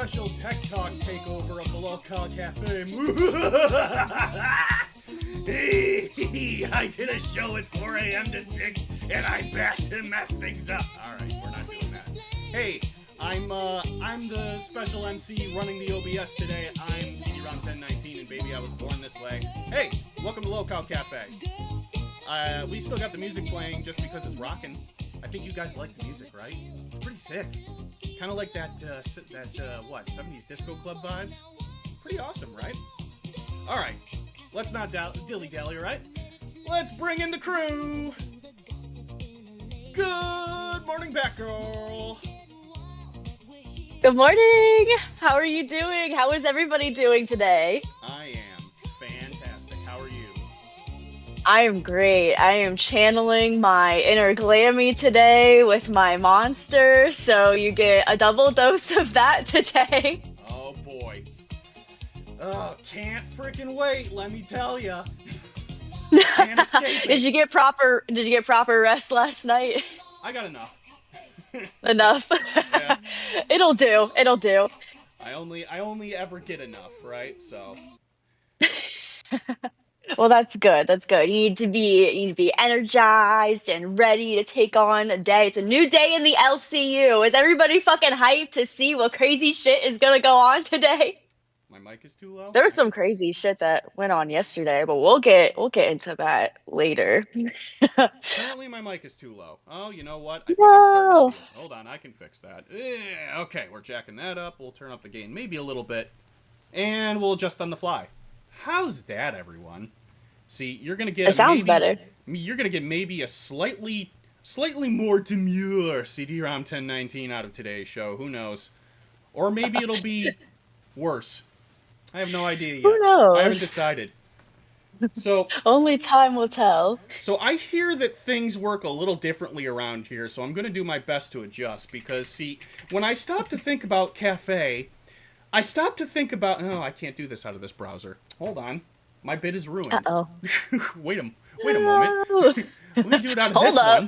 special Tech Talk takeover of the local cafe. Hey, I did a show at 4 a.m. to 6, and I'm back to mess things up. All right, we're not doing that. Hey, I'm the special MC running the OBS today. I'm CD-ROM 1019, and baby, I was born this way. Hey, welcome to Local Cafe. We still got the music playing just because it's rocking. I think you guys like the music, right? It's pretty sick. Kind of like that 70s disco club vibes? Pretty awesome, right? Alright, let's not dilly-dally, right? Let's bring in the crew! Good morning, Batgirl! Good morning! How are you doing? How is everybody doing today? I am fantastic. How are you? I am great. I am channeling my inner Glammy today with my monster, so you get a double dose of that today. Oh boy. Oh, can't freaking wait, let me tell ya. Can't escape it. Did you get proper rest last night? I got enough. Enough. Yeah. It'll do. I only ever get enough, right? So Well, that's good. That's good. You need to be energized and ready to take on a day. It's a new day in the LCU. Is everybody fucking hyped to see what crazy shit is gonna go on today? my mic is too low. There was some crazy shit that went on yesterday, but we'll get into that later. Apparently my mic is too low. Oh, you know what? I think I'm No. starting to see it. Hold on, I can fix that. Okay, we're jacking that up. We'll turn up the gain maybe a little bit. And we'll adjust on the fly. How's that, everyone? See, you're gonna get It sounds better. You're gonna get maybe a slightly more demure CD-ROM 1019 out of today's show. Who knows? Or maybe it'll be worse. I have no idea yet. Who knows? I haven't decided. So Only time will tell. So I hear that things work a little differently around here, so I'm going to do my best to adjust, because, see, when I stop to think about cafe, I stop to think about... Oh, I can't do this out of this browser. Hold on. My bit is ruined. Uh-oh. Wait a moment. No. Let me do it out of Hold this up.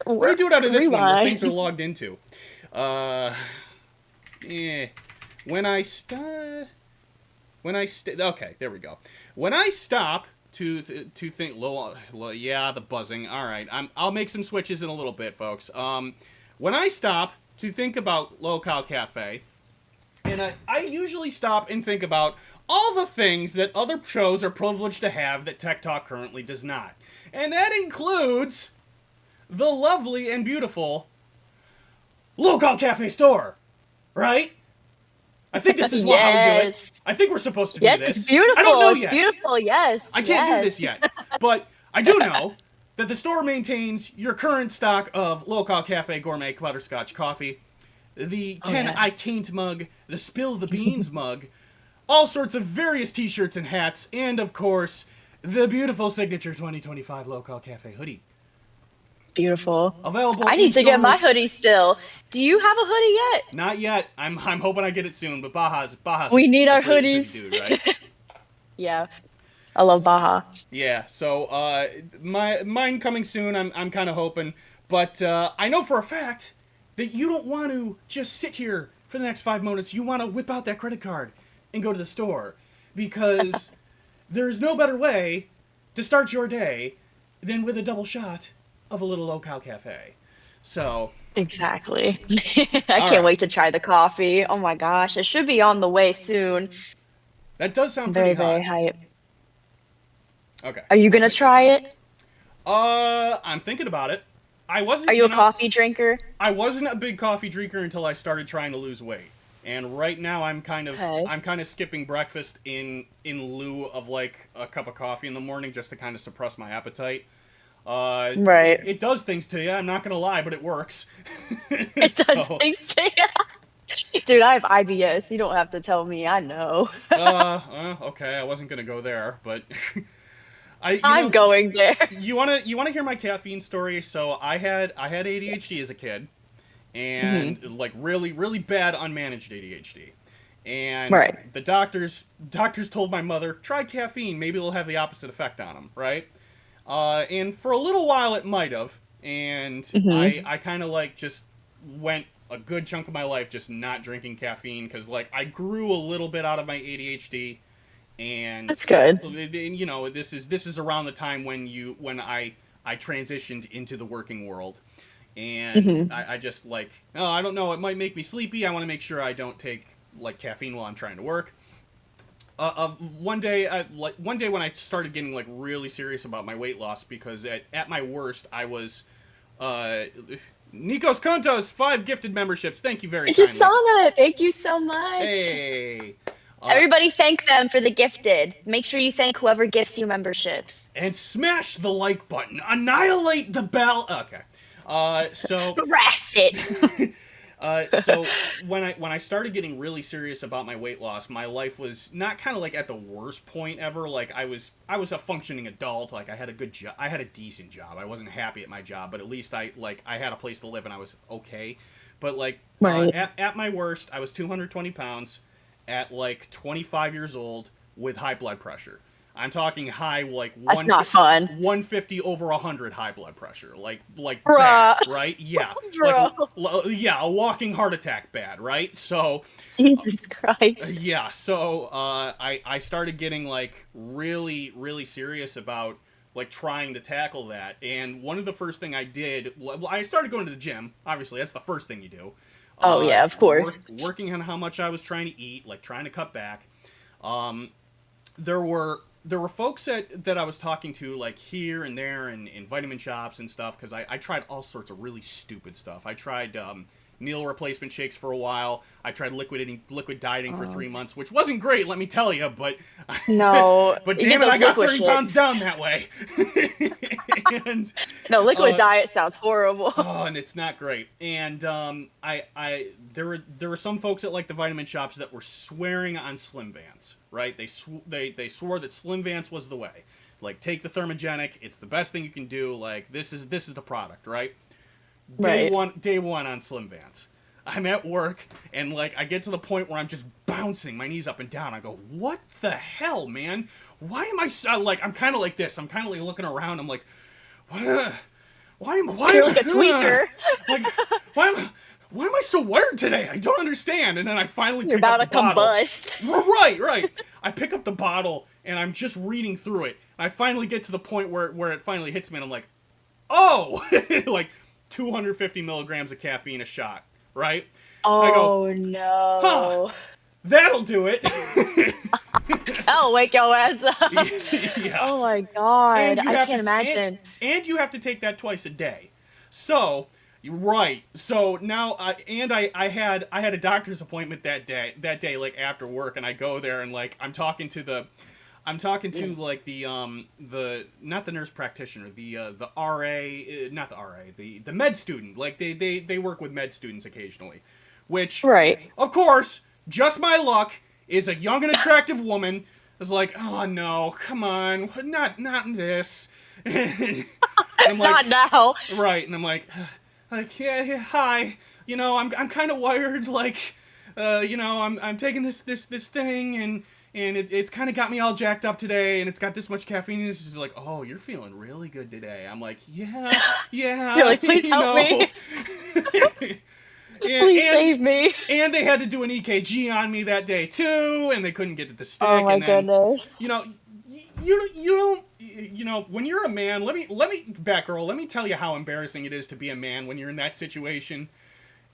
one. Let me do it out of this one where Rewind. things are logged into. Okay, there we go. When I stop to think, yeah, the buzzing. All right, I'll make some switches in a little bit, folks. When I stop to think about Local Cafe, and I usually stop and think about all the things that other shows are privileged to have that Tech Talk currently does not, and that includes the lovely and beautiful Local Cafe store, right? I think this is how we do it. Yes. I think we're supposed to do Yes, this. it's beautiful. I don't know It's yet. beautiful, yes. I can't do yes. this yet. But I do know that the store maintains your current stock of Local Cafe Gourmet Butterscotch coffee, the Can yes. I Cant mug, the Spill the Beans mug, all sorts of various t-shirts and hats, and of course, the beautiful signature 2025 Local Cafe hoodie. Beautiful. Available I need to get my stores. hoodie still. Do you have a hoodie yet? Not yet. I'm hoping I get it soon, but Baja's We need a our pretty busy hoodies. dude, right? Yeah. I love Baja. Yeah, so mine coming soon. I'm kind of hoping, but I know for a fact that you don't want to just sit here for the next 5 minutes. You want to whip out that credit card and go to the store, because there's no better way to start your day than with a double shot of a little Local Cafe. So Exactly. I All can't right. wait to try the coffee. Oh my gosh. It should be on the way soon. that does sound Very, pretty hot. very hype. Okay. Are you gonna try it? I'm thinking about it. I wasn't. Are you a know, coffee drinker? I wasn't a big coffee drinker until I started trying to lose weight. And right now I'm kind of Okay. skipping breakfast in lieu of like a cup of coffee in the morning, just to kind of suppress my appetite. Right. It does things to you, I'm not gonna lie, but it works. It does So, things to you. Dude, I have IBS. You don't have to tell me. I know. okay, I wasn't gonna go there, but you I'm know, going there. you wanna hear my caffeine story? So I had ADHD as a kid, and like really bad unmanaged ADHD. And Right. the doctors told my mother, try caffeine, maybe it'll have the opposite effect on him, right? And for a little while it might have, and Mhm. I kind of like just went a good chunk of my life just not drinking caffeine because like I grew a little bit out of my ADHD, and That's good. you know this is around the time when I transitioned into the working world, and Hmm. I just like, oh, I don't know, it might make me sleepy. I want to make sure I don't take like caffeine while I'm trying to work. One day when I started getting like really serious about my weight loss because at my worst I was uh, Nikos Kontos 5 gifted memberships. Thank you very I just saw kindly. that. Thank you so much. Hey, Everybody thank them for the gifted. Make sure you thank whoever gifts you memberships. and smash the like button. Annihilate the bell. Okay. So Harass it. so when I started getting really serious about my weight loss, my life was not kind of like at the worst point ever. Like I was a functioning adult. Like I had a good job. I had a decent job. I wasn't happy at my job, but at least I had a place to live and I was okay. But like Right. at my worst, I was 220 pounds at like 25 years old with high blood pressure. I'm talking high, like That's not fun. 150 over 100 high blood pressure, like bad, Bruh. right? Yeah, like Bro. yeah, a walking heart attack, bad, right? So Jesus Christ. yeah, so I started getting like really serious about like trying to tackle that, and one of the first thing I did, well, I started going to the gym. Obviously, that's the first thing you do. Oh yeah, of course. Working on how much I was trying to eat, like trying to cut back. There were folks that I was talking to like here and there in vitamin shops and stuff because I tried all sorts of really stupid stuff. I tried meal replacement shakes for a while. I tried liquid dieting for 3 months, which wasn't great, let me tell you. But No, but you get damn it, those I got liquid 30 pounds shits. down that way. and No, liquid uh, diet sounds horrible. Oh, and it's not great. And there were some folks at like the vitamin shops that were swearing on Slim Vance, right? They swore that Slim Vance was the way. Like take the thermogenic, it's the best thing you can do. Like this is the product, right? Day Right. one day one on Slim Vance. I'm at work and like I get to the point where I'm just bouncing my knees up and down. I go, what the hell, man? Why am I so like I'm kind of like this? I'm kind of like looking around. I'm like, what? You're like a tweaker. like why am I so wired today? I don't understand. And then I finally You're pick up about the to bottle. combust. Right. I pick up the bottle and I'm just reading through it. I finally get to the point where it finally hits me and I'm like, oh, like 250 milligrams of caffeine a shot, right? I go, Oh huh, no. that'll do it. I'll wake your ass up. Oh Yes. my god. And you I have can't to imagine. and you have to take that twice a day. So right. So now I had a doctor's appointment that day like after work, and I go there and like I'm talking to like the not the nurse practitioner, the RA, not the RA, the med student. Like they work with med students occasionally, which Right. of course, just my luck, is a young and attractive woman. Is like, oh no, come on, not this. And I'm like, Not now. right, and I'm like yeah, hi. I'm kind of wired. Like, I'm taking this thing, and it's kind of got me all jacked up today, and it's got this much caffeine. And it's just like, oh, you're feeling really good today. I'm like, yeah, You're yeah, like, please help me. and, Please and save me. and they had to do an EKG on me that day too, and they couldn't get to the Oh stick. my And then, goodness. you don't, when you're a man. Let me Batgirl. Let me tell you how embarrassing it is to be a man when you're in that situation,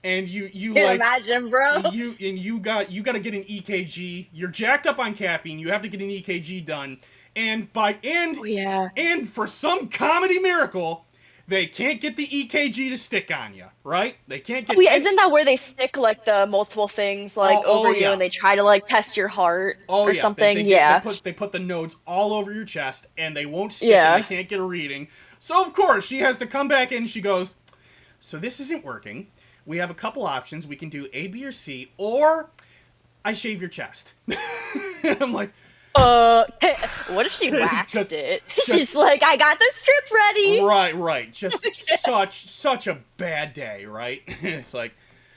and you Can't like imagine, bro. you got to get an EKG. You're jacked up on caffeine. You have to get an EKG done, and by Oh yeah. and for some comedy miracle, they can't get the EKG to stick on you, right? They can't get Oh yeah, isn't that where they stick like the multiple things like oh over you yeah. and they try to like test your heart Oh or yeah, something? Yeah. they put the nodes all over your chest and they won't stick and they Yeah. can't get a reading. So of course she has to come back in and she goes, "So this isn't working. We have a couple options. We can do A, B, or C, or I shave your chest." I'm like, What if she waxed just it? just She's like, I got the strip ready. right. Just such a bad day, right? It's like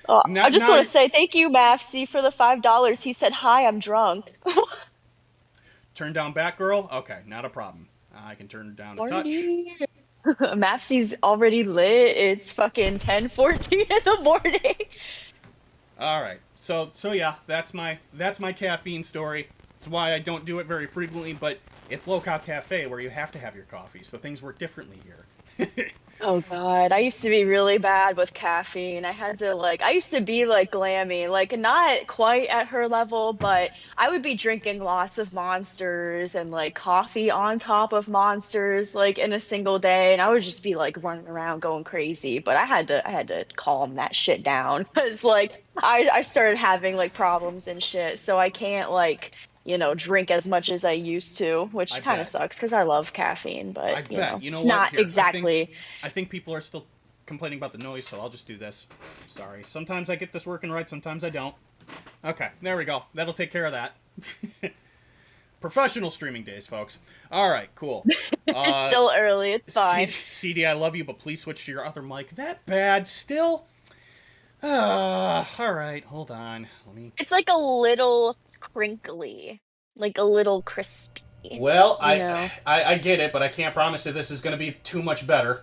I now just now want to say thank you, Mafsy, for the $5. He said, "Hi, I'm drunk." turn down Batgirl. Okay, not a problem. I can turn it down a touch. Party. Mapsy's already lit. It's fucking 10:14 in the morning. All right. So yeah, that's my caffeine story. It's why I don't do it very frequently, but it's local cafe where you have to have your coffee, so things work differently here. Oh God, I used to be really bad with caffeine. I used to be like Glammy, like not quite at her level, but I would be drinking lots of Monsters and like coffee on top of Monsters like in a single day, and I would just be like running around going crazy. But I had to calm that shit down because like I started having like problems and shit, so I can't like drink as much as I used to, I which kind of bet. sucks because I love caffeine, I but bet. You know it's what? not Here, exactly. I think people are still complaining about the noise, so I'll just do this. Sorry. Sometimes I get this working right, sometimes I don't. Okay, there we go. That'll take care of that. Professional streaming days, folks. All right, cool. It's still early. It's fine. CD, I love you, but please switch to your other mic. That bad still? All right, hold on. Let me. It's like a little crinkly, like a little crispy, Well, you know. I get it, but I can't promise that this is going to be too much better.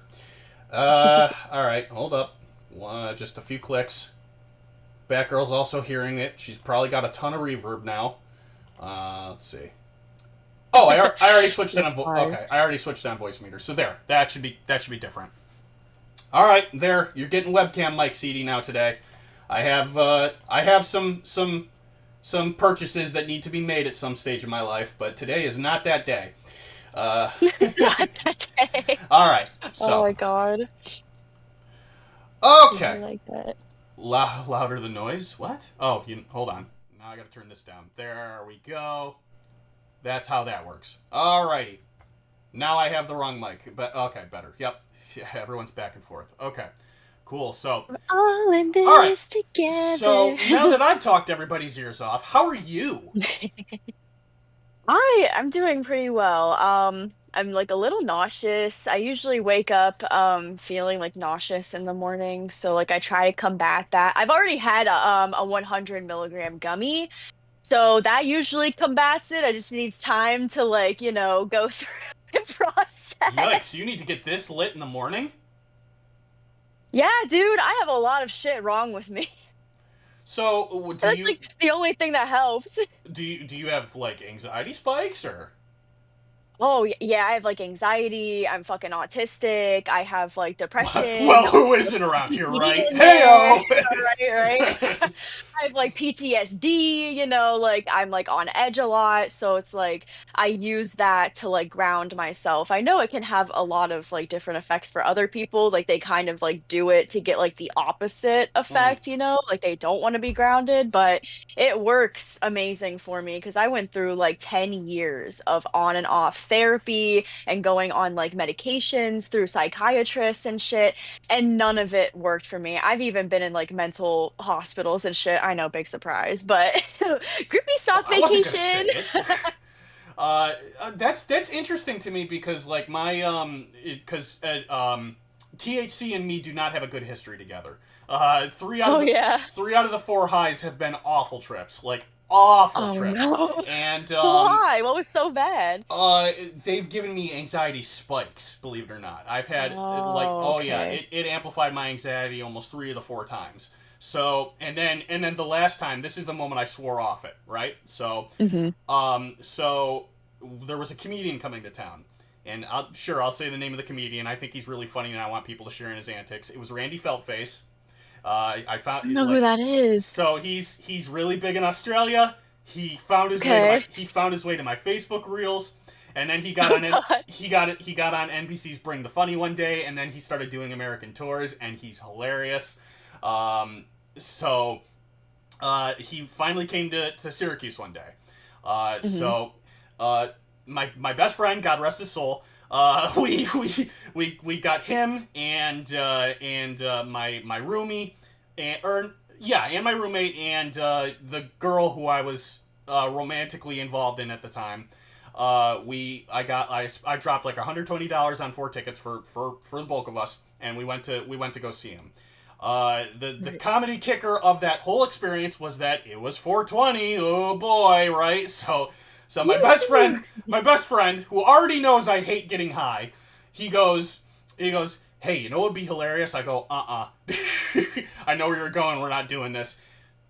All right, hold up. Just a few clicks. Batgirl's also hearing it. She's probably got a ton of reverb now. Let's see. Oh, I already switched it on. It's fine. Okay, I already switched on voice meter. So there, that should be different. All right, there. You're getting webcam mic CD now today. I have some purchases that need to be made at some stage of my life, but today is not that day. Uh, It's not that day. all right, Oh so my God. Did you okay, like that? louder the noise. What? Oh, hold on. Now I got to turn this down. There we go. That's how that works. Alrighty. Now I have the wrong mic, but okay, better. Yep, everyone's back and forth. Okay, cool. So, All in all right. this So together. now that I've talked everybody's ears off, how are you? I'm doing pretty well. I'm like a little nauseous. I usually wake up feeling like nauseous in the morning, so like I try to combat that. I've already had a 100 milligram gummy, so that usually combats it. I just need time to like, go through the Yikes! process. You need to get this lit in the morning. Yeah, dude, I have a lot of shit wrong with me. So, do That's you like the only thing that helps. do you have like anxiety spikes or? Oh, yeah, I have like anxiety. I'm fucking autistic. I have like depression. Well, who isn't around here, PTSD right? in there. Heyo. Right, right. I have like PTSD, like I'm like on edge a lot. So it's like I use that to like ground myself. I know it can have a lot of like different effects for other people. Like they kind of like do it to get like the opposite Mm, effect, like they don't want to be grounded, but it works amazing for me because I went through like 10 years of on and off therapy and going on like medications through psychiatrists and shit, and none of it worked for me. I've even been in like mental hospitals and shit. I know, big surprise, but groupie well, sock I wasn't gonna say vacation. it. That's interesting to me because like my because THC and me do not have a good history together. Three out of Oh the yeah. three out of the four highs have been awful trips, like awful Oh trips, no. and Why? What was so bad? they've given me anxiety spikes. Believe it or not, I've had like Oh, oh yeah, okay. it amplified my anxiety almost 3 of the 4 times. So and then the last time, this is the moment I swore off it, right? Hmm. So there was a comedian coming to town, and I'll say the name of the comedian. I think he's really funny, and I want people to share in his antics. It was Randy Feltface. I I found don't know who like that is. so he's really big in Australia. Okay. He found his way to my Facebook reels, and then he got Oh on God. he got on NBC's Bring the Funny one day, and then he started doing American tours, and he's hilarious. So he finally came to Syracuse one day. Hmm. So my best friend, God rest his soul, we got him and my roomie and my roommate and the girl who I was romantically involved in at the time. I dropped like $120 on 4 tickets for the bulk of us, and we went to go see him. The Right. comedy kicker of that whole experience was that it was 420. Oh boy, right? So Woo! my best friend, who already knows I hate getting high, he goes, He goes, hey, you know what would be hilarious? I go, I know where you're going. We're not doing this.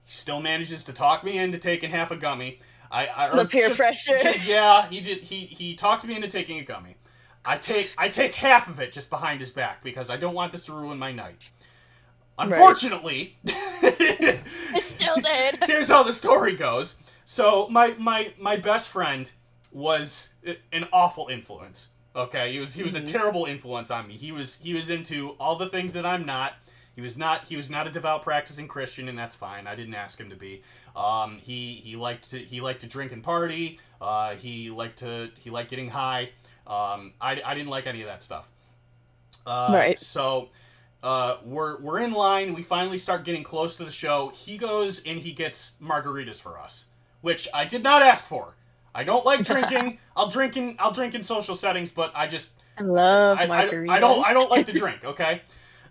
He still manages to talk me into taking half a gummy. The peer pressure. Yeah, he talked me into taking a gummy. I take half of it just behind his back because I don't want this to ruin my night. Unfortunately, it still did. Here's how the story goes. So my best friend was an awful influence. Okay, he was a terrible influence on me. He was into all the things that I'm not. He was not a devout practicing Christian, and that's fine. I didn't ask him to be. He liked to drink and party. He liked getting high. I didn't like any of that stuff. Right. So we're in line. We finally start getting close to the show. He goes and he gets margaritas for us, which I did not ask for. I don't like drinking. I'll drink in social settings, but I love margaritas. I don't like to drink. Okay.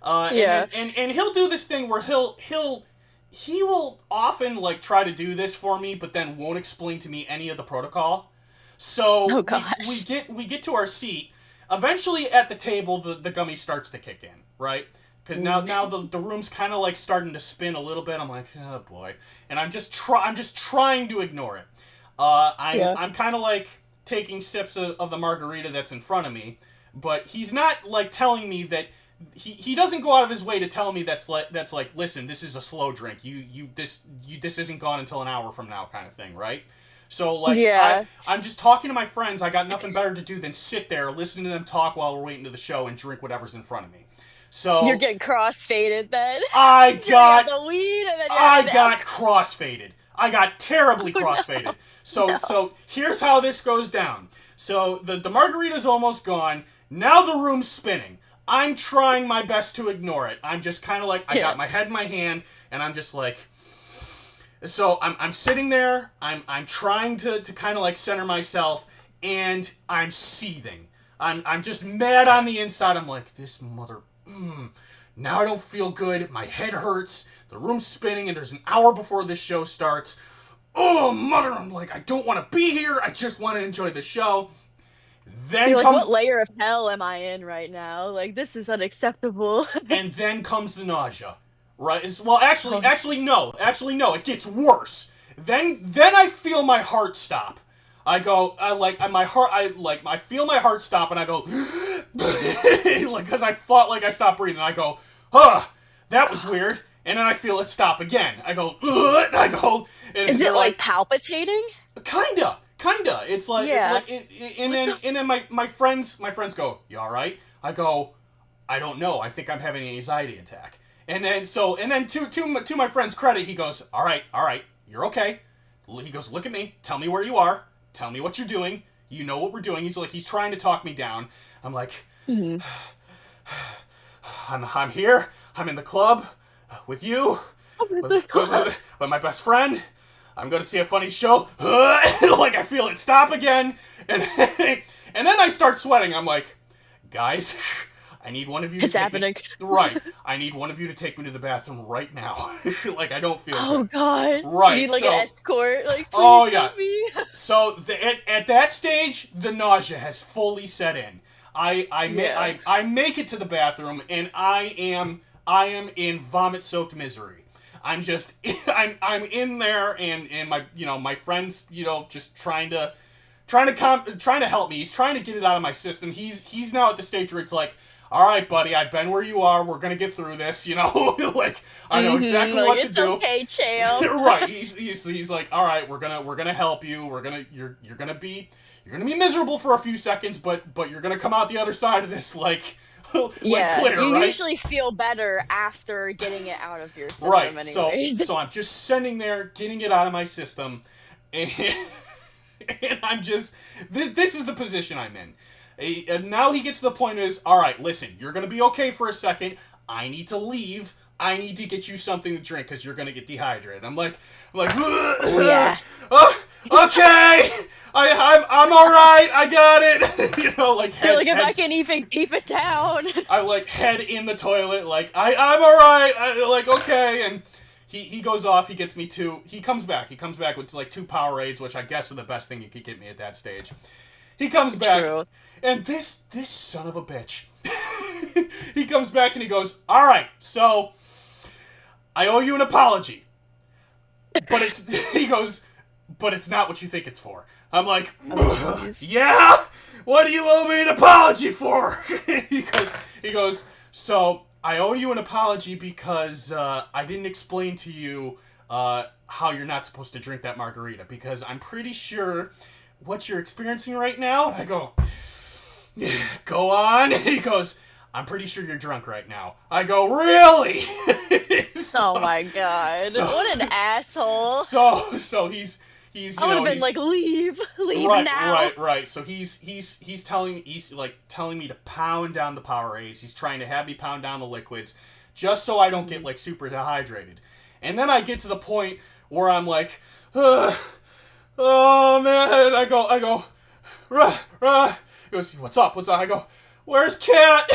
Yeah. And he'll do this thing where he will often like try to do this for me, but then won't explain to me any of the protocol. So we get to our seat. Eventually, at the table, the gummy starts to kick in, right? Because now the room's kind of like starting to spin a little bit. I'm like, oh boy, and I'm just trying to ignore it. I'm kind of like taking sips of the margarita that's in front of me, but he's not like telling me that. He doesn't go out of his way to tell me that's like listen, this is a slow drink. This isn't gone until an hour from now, kind of thing, right? So like I'm just talking to my friends. I got nothing better to do than sit there, listen to them talk while we're waiting to the show, and drink whatever's in front of me. So you're getting cross-faded then. I got the weed, and then I got cross-faded. I got terribly cross-faded. So here's how this goes down. So the margarita's almost gone. Now the room's spinning. I'm trying my best to ignore it. I'm just kind of like, I got my head in my hand, and I'm just like, so I'm sitting there, I'm trying to kind of like center myself, and I'm seething. I'm just mad on the inside. I'm like, this mother, now I don't feel good, my head hurts, the room's spinning, and there's an hour before this show starts. Oh, mother, I'm like, I don't want to be here, I just want to enjoy the show. Then You're comes, like, what layer of hell am I in right now? Like, this is unacceptable. and then comes the nausea, right? Well, actually, no. It gets worse. Then I feel my heart stop. I feel my heart stop, and I go, like, because I thought like I stopped breathing. I go, that was weird. And then I feel it stop again. I go, and I go. And is it like palpitating? Kinda. It's like, and then my friends go, you all right? I go, I don't know. I think I'm having an anxiety attack. And then to my friend's credit, he goes, all right, you're okay. He goes, look at me. Tell me where you are. Tell me what you're doing. You know what we're doing. He's trying to talk me down. I'm like, I'm here. I'm in the club with you. With my best friend. I'm going to see a funny show. Like, I feel it stop again. And then I start sweating. I'm like, guys, I need one of you to happening. Right. I need one of you to take me to the bathroom right now. Like, I don't feel good. God. Right. You need, like, an escort. Like, please help me. So, at that stage, the nausea has fully set in. I make it to the bathroom, and I am in vomit-soaked misery. I'm in there, and my friends, just trying to help me. He's trying to get it out of my system. He's now at the stage where it's like, all right, buddy, I've been where you are. We're gonna get through this, like, I know exactly what to do. It's okay, champ. Right. He's like, all right, we're gonna help you. You're gonna be miserable for a few seconds, but you're gonna come out the other side of this like clear, you right? usually feel better after getting it out of your system, right. anyways. So I'm just sitting there, getting it out of my system, and I'm just this is the position I'm in. And now he gets to the point is, all right, listen, you're gonna be okay for a second. I need to leave. I need to get you something to drink because you're gonna get dehydrated. I'm like, okay, I'm all right. I got it. Like head, if I can even keep it down. I like head in the toilet. Like I'm all right. Okay, and he goes off. He gets me two. He comes back. He comes back with like 2 Powerades, which I guess are the best thing you could get me at that stage. He comes back, and this son of a bitch. he comes back and he goes, all right, so I owe you an apology. But he goes, but it's not what you think it's for. I'm like, yeah? What do you owe me an apology for? he goes, so I owe you an apology because I didn't explain to you how you're not supposed to drink that margarita, because I'm pretty sure what you're experiencing right now. I go, go on. He goes, I'm pretty sure you're drunk right now. I go, really? Oh my god. What an asshole. So he's I would have been like, leave right, now. Right. So he's telling me to pound down the Powerades. He's trying to have me pound down the liquids, just so I don't get like super dehydrated. And then I get to the point where I'm like, oh man. I go, rah. He goes, what's up? I go, where's Cat?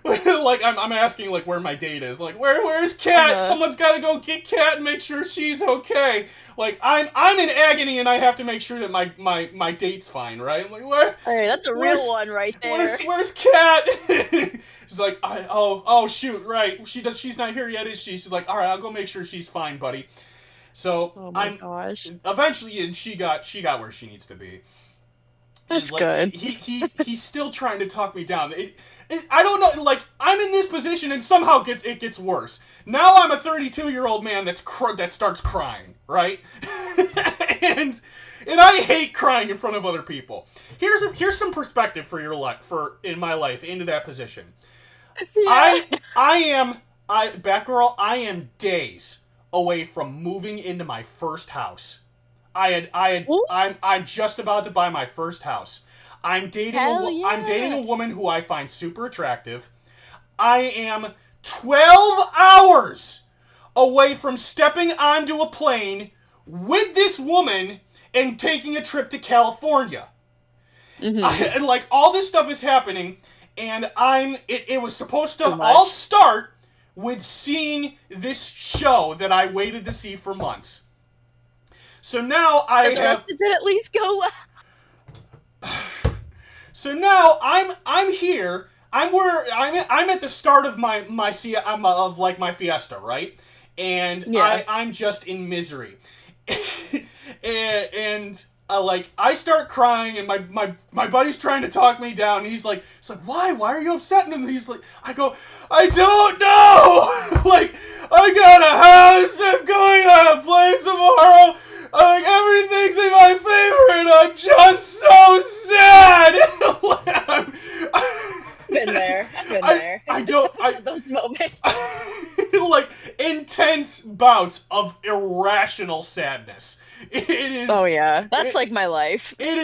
Like I'm asking like where my date is. Like where's Cat? Someone's got to go get Cat and make sure she's okay. Like I'm in agony and I have to make sure that my date's fine, right? I'm like where? Hey, that's a real one right there. Where's Cat? She's like oh shoot, right? She's not here yet, is she? She's like, all right, I'll go make sure she's fine, buddy. So oh my gosh. Eventually, and she got where she needs to be. That's like, good. He's still trying to talk me down. I don't know. Like I'm in this position, and somehow it gets worse. Now I'm a 32-year-old man that starts crying, right? and I hate crying in front of other people. Here's some perspective for your life, in my life into that position. Yeah. I am days away from moving into my first house. I'm just about to buy my first house. I'm dating a woman who I find super attractive. I am 12 hours away from stepping onto a plane with this woman and taking a trip to California. Mm-hmm. And like all this stuff is happening, and it was supposed to all start with seeing this show that I waited to see for months. So now the rest of it at least go well. So now I'm here. I'm at the start of my fiesta, right? And yeah. I'm just in misery. and I start crying, and my buddy's trying to talk me down. And he's like, why are you upset? And he's like, I go, I don't know. Like, I got a house. I'm going on a plane tomorrow. Like, everything's in my favor, and I'm just so sad. I've been there. Those moments. Like, intense bouts of irrational sadness. It is. Oh yeah, that's like my life. It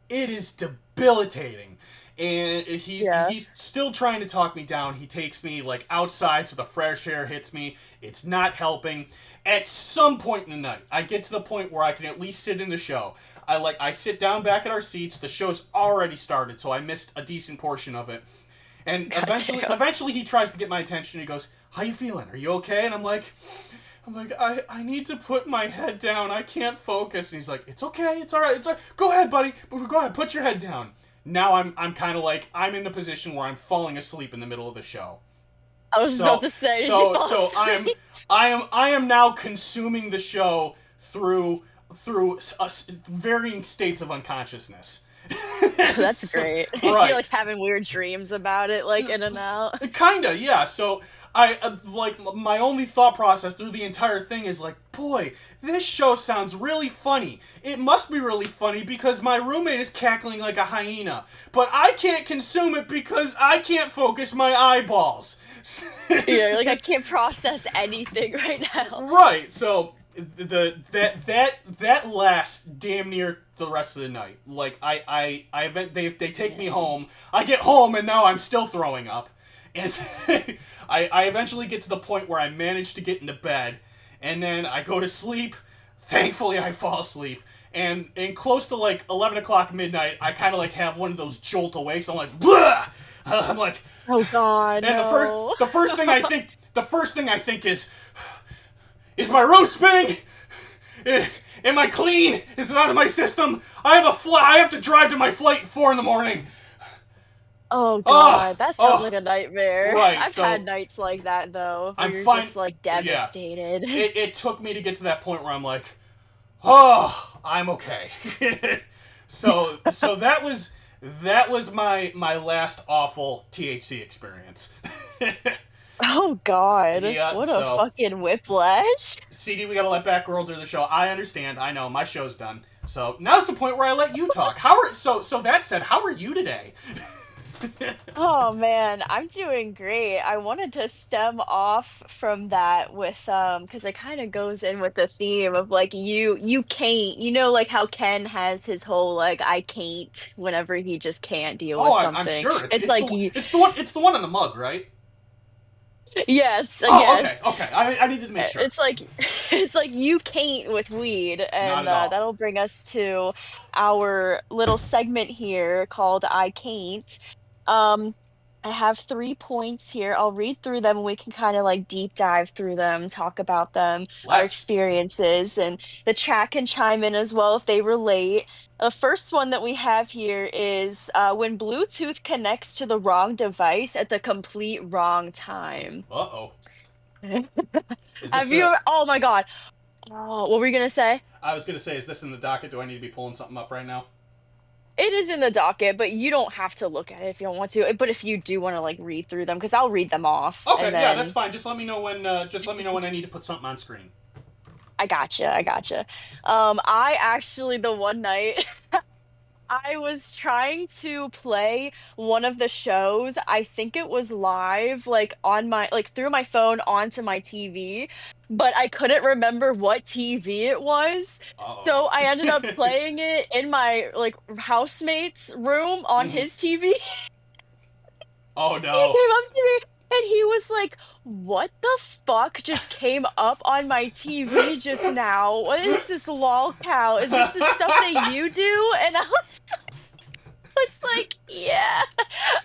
is debilitating. And he's still trying to talk me down. He takes me like outside so the fresh air hits me. It's not helping. At some point in the night, I get to the point where I can at least sit in the show. I sit down back at our seats. The show's already started, so I missed a decent portion of it. And eventually he tries to get my attention. He goes, how you feeling? Are you okay? And I'm like, I need to put my head down. I can't focus. And he's like, it's okay. It's all right. Go ahead, buddy. Go ahead. Put your head down. Now I'm kind of like, I'm in the position where I'm falling asleep in the middle of the show. I was about to say. So I am now consuming the show through varying states of unconsciousness. That's great. Right. You're like having weird dreams about it, like in and out. Kinda, yeah. So I my only thought process through the entire thing is like, boy, this show sounds really funny. It must be really funny because my roommate is cackling like a hyena, but I can't consume it because I can't focus my eyeballs. Yeah, like I can't process anything right now. Right. So that lasts damn near the rest of the night. Like they take me home. I get home and now I'm still throwing up. And I eventually get to the point where I manage to get into bed, and then I go to sleep. Thankfully, I fall asleep. And close to like 11 o'clock midnight, I kind of like have one of those jolt awakes. I'm like, blah! I'm like, oh god. And no. the first thing I think is my room spinning? Am I clean? Is it out of my system? I have to drive to my flight at 4 in the morning. Oh Oh, God, that sounds like oh, a nightmare. right. I've had So nights like that though, where I'm you're fine. just like Yeah, devastated. it took me to get to that point where I'm like, oh, I'm okay. So that was my last awful THC experience. Oh God, Yeah. what a So fucking whiplash. CD, we gotta let Batgirl do the show. I understand. I know my show's done. So now's the point where I let you talk. So that said, how are you today? Oh man, I'm doing great. I wanted to stem off from that with because it kind of goes in with the theme of like you can't, like how Ken has his whole like I can't whenever he just can't deal Oh, with I'm something. sure it's It's it's the like one you it's the one on the mug, right? yes, Oh, okay, yes. okay. I needed to make sure. It's like it's like you can't with weed, Not and at all. that'll bring us to our little segment here called I Can't. Um, I have 3 points here. I'll read through them and we can kind of like deep dive through them, talk about them, our Let's. experiences, and the chat can chime in as well if they relate. The first one that we have here is when Bluetooth connects to the wrong device at the complete wrong time. Uh oh. Is Have this you a? ever, oh my God. Oh, what were you gonna say? I was gonna say, is this in the docket? Do I need to be pulling something up right now? It is in the docket, but you don't have to look at it if you don't want to. But if you do want to like read through them, because I'll read them off and Okay, yeah, that's then fine. Just let me know when. Just let me know when I need to put something on screen. I gotcha, I gotcha. I actually the one night I was trying to play one of the shows. I think it was live, like on my like through my phone onto my TV, but I couldn't remember what TV it was. Uh oh. So I ended up playing it in my like housemate's room on Hmm. his TV. Oh He no. came up to me and he was like, "What the fuck just came up on my TV just now? What is this lol cow? Is this the stuff that you do?" And I was like, yeah.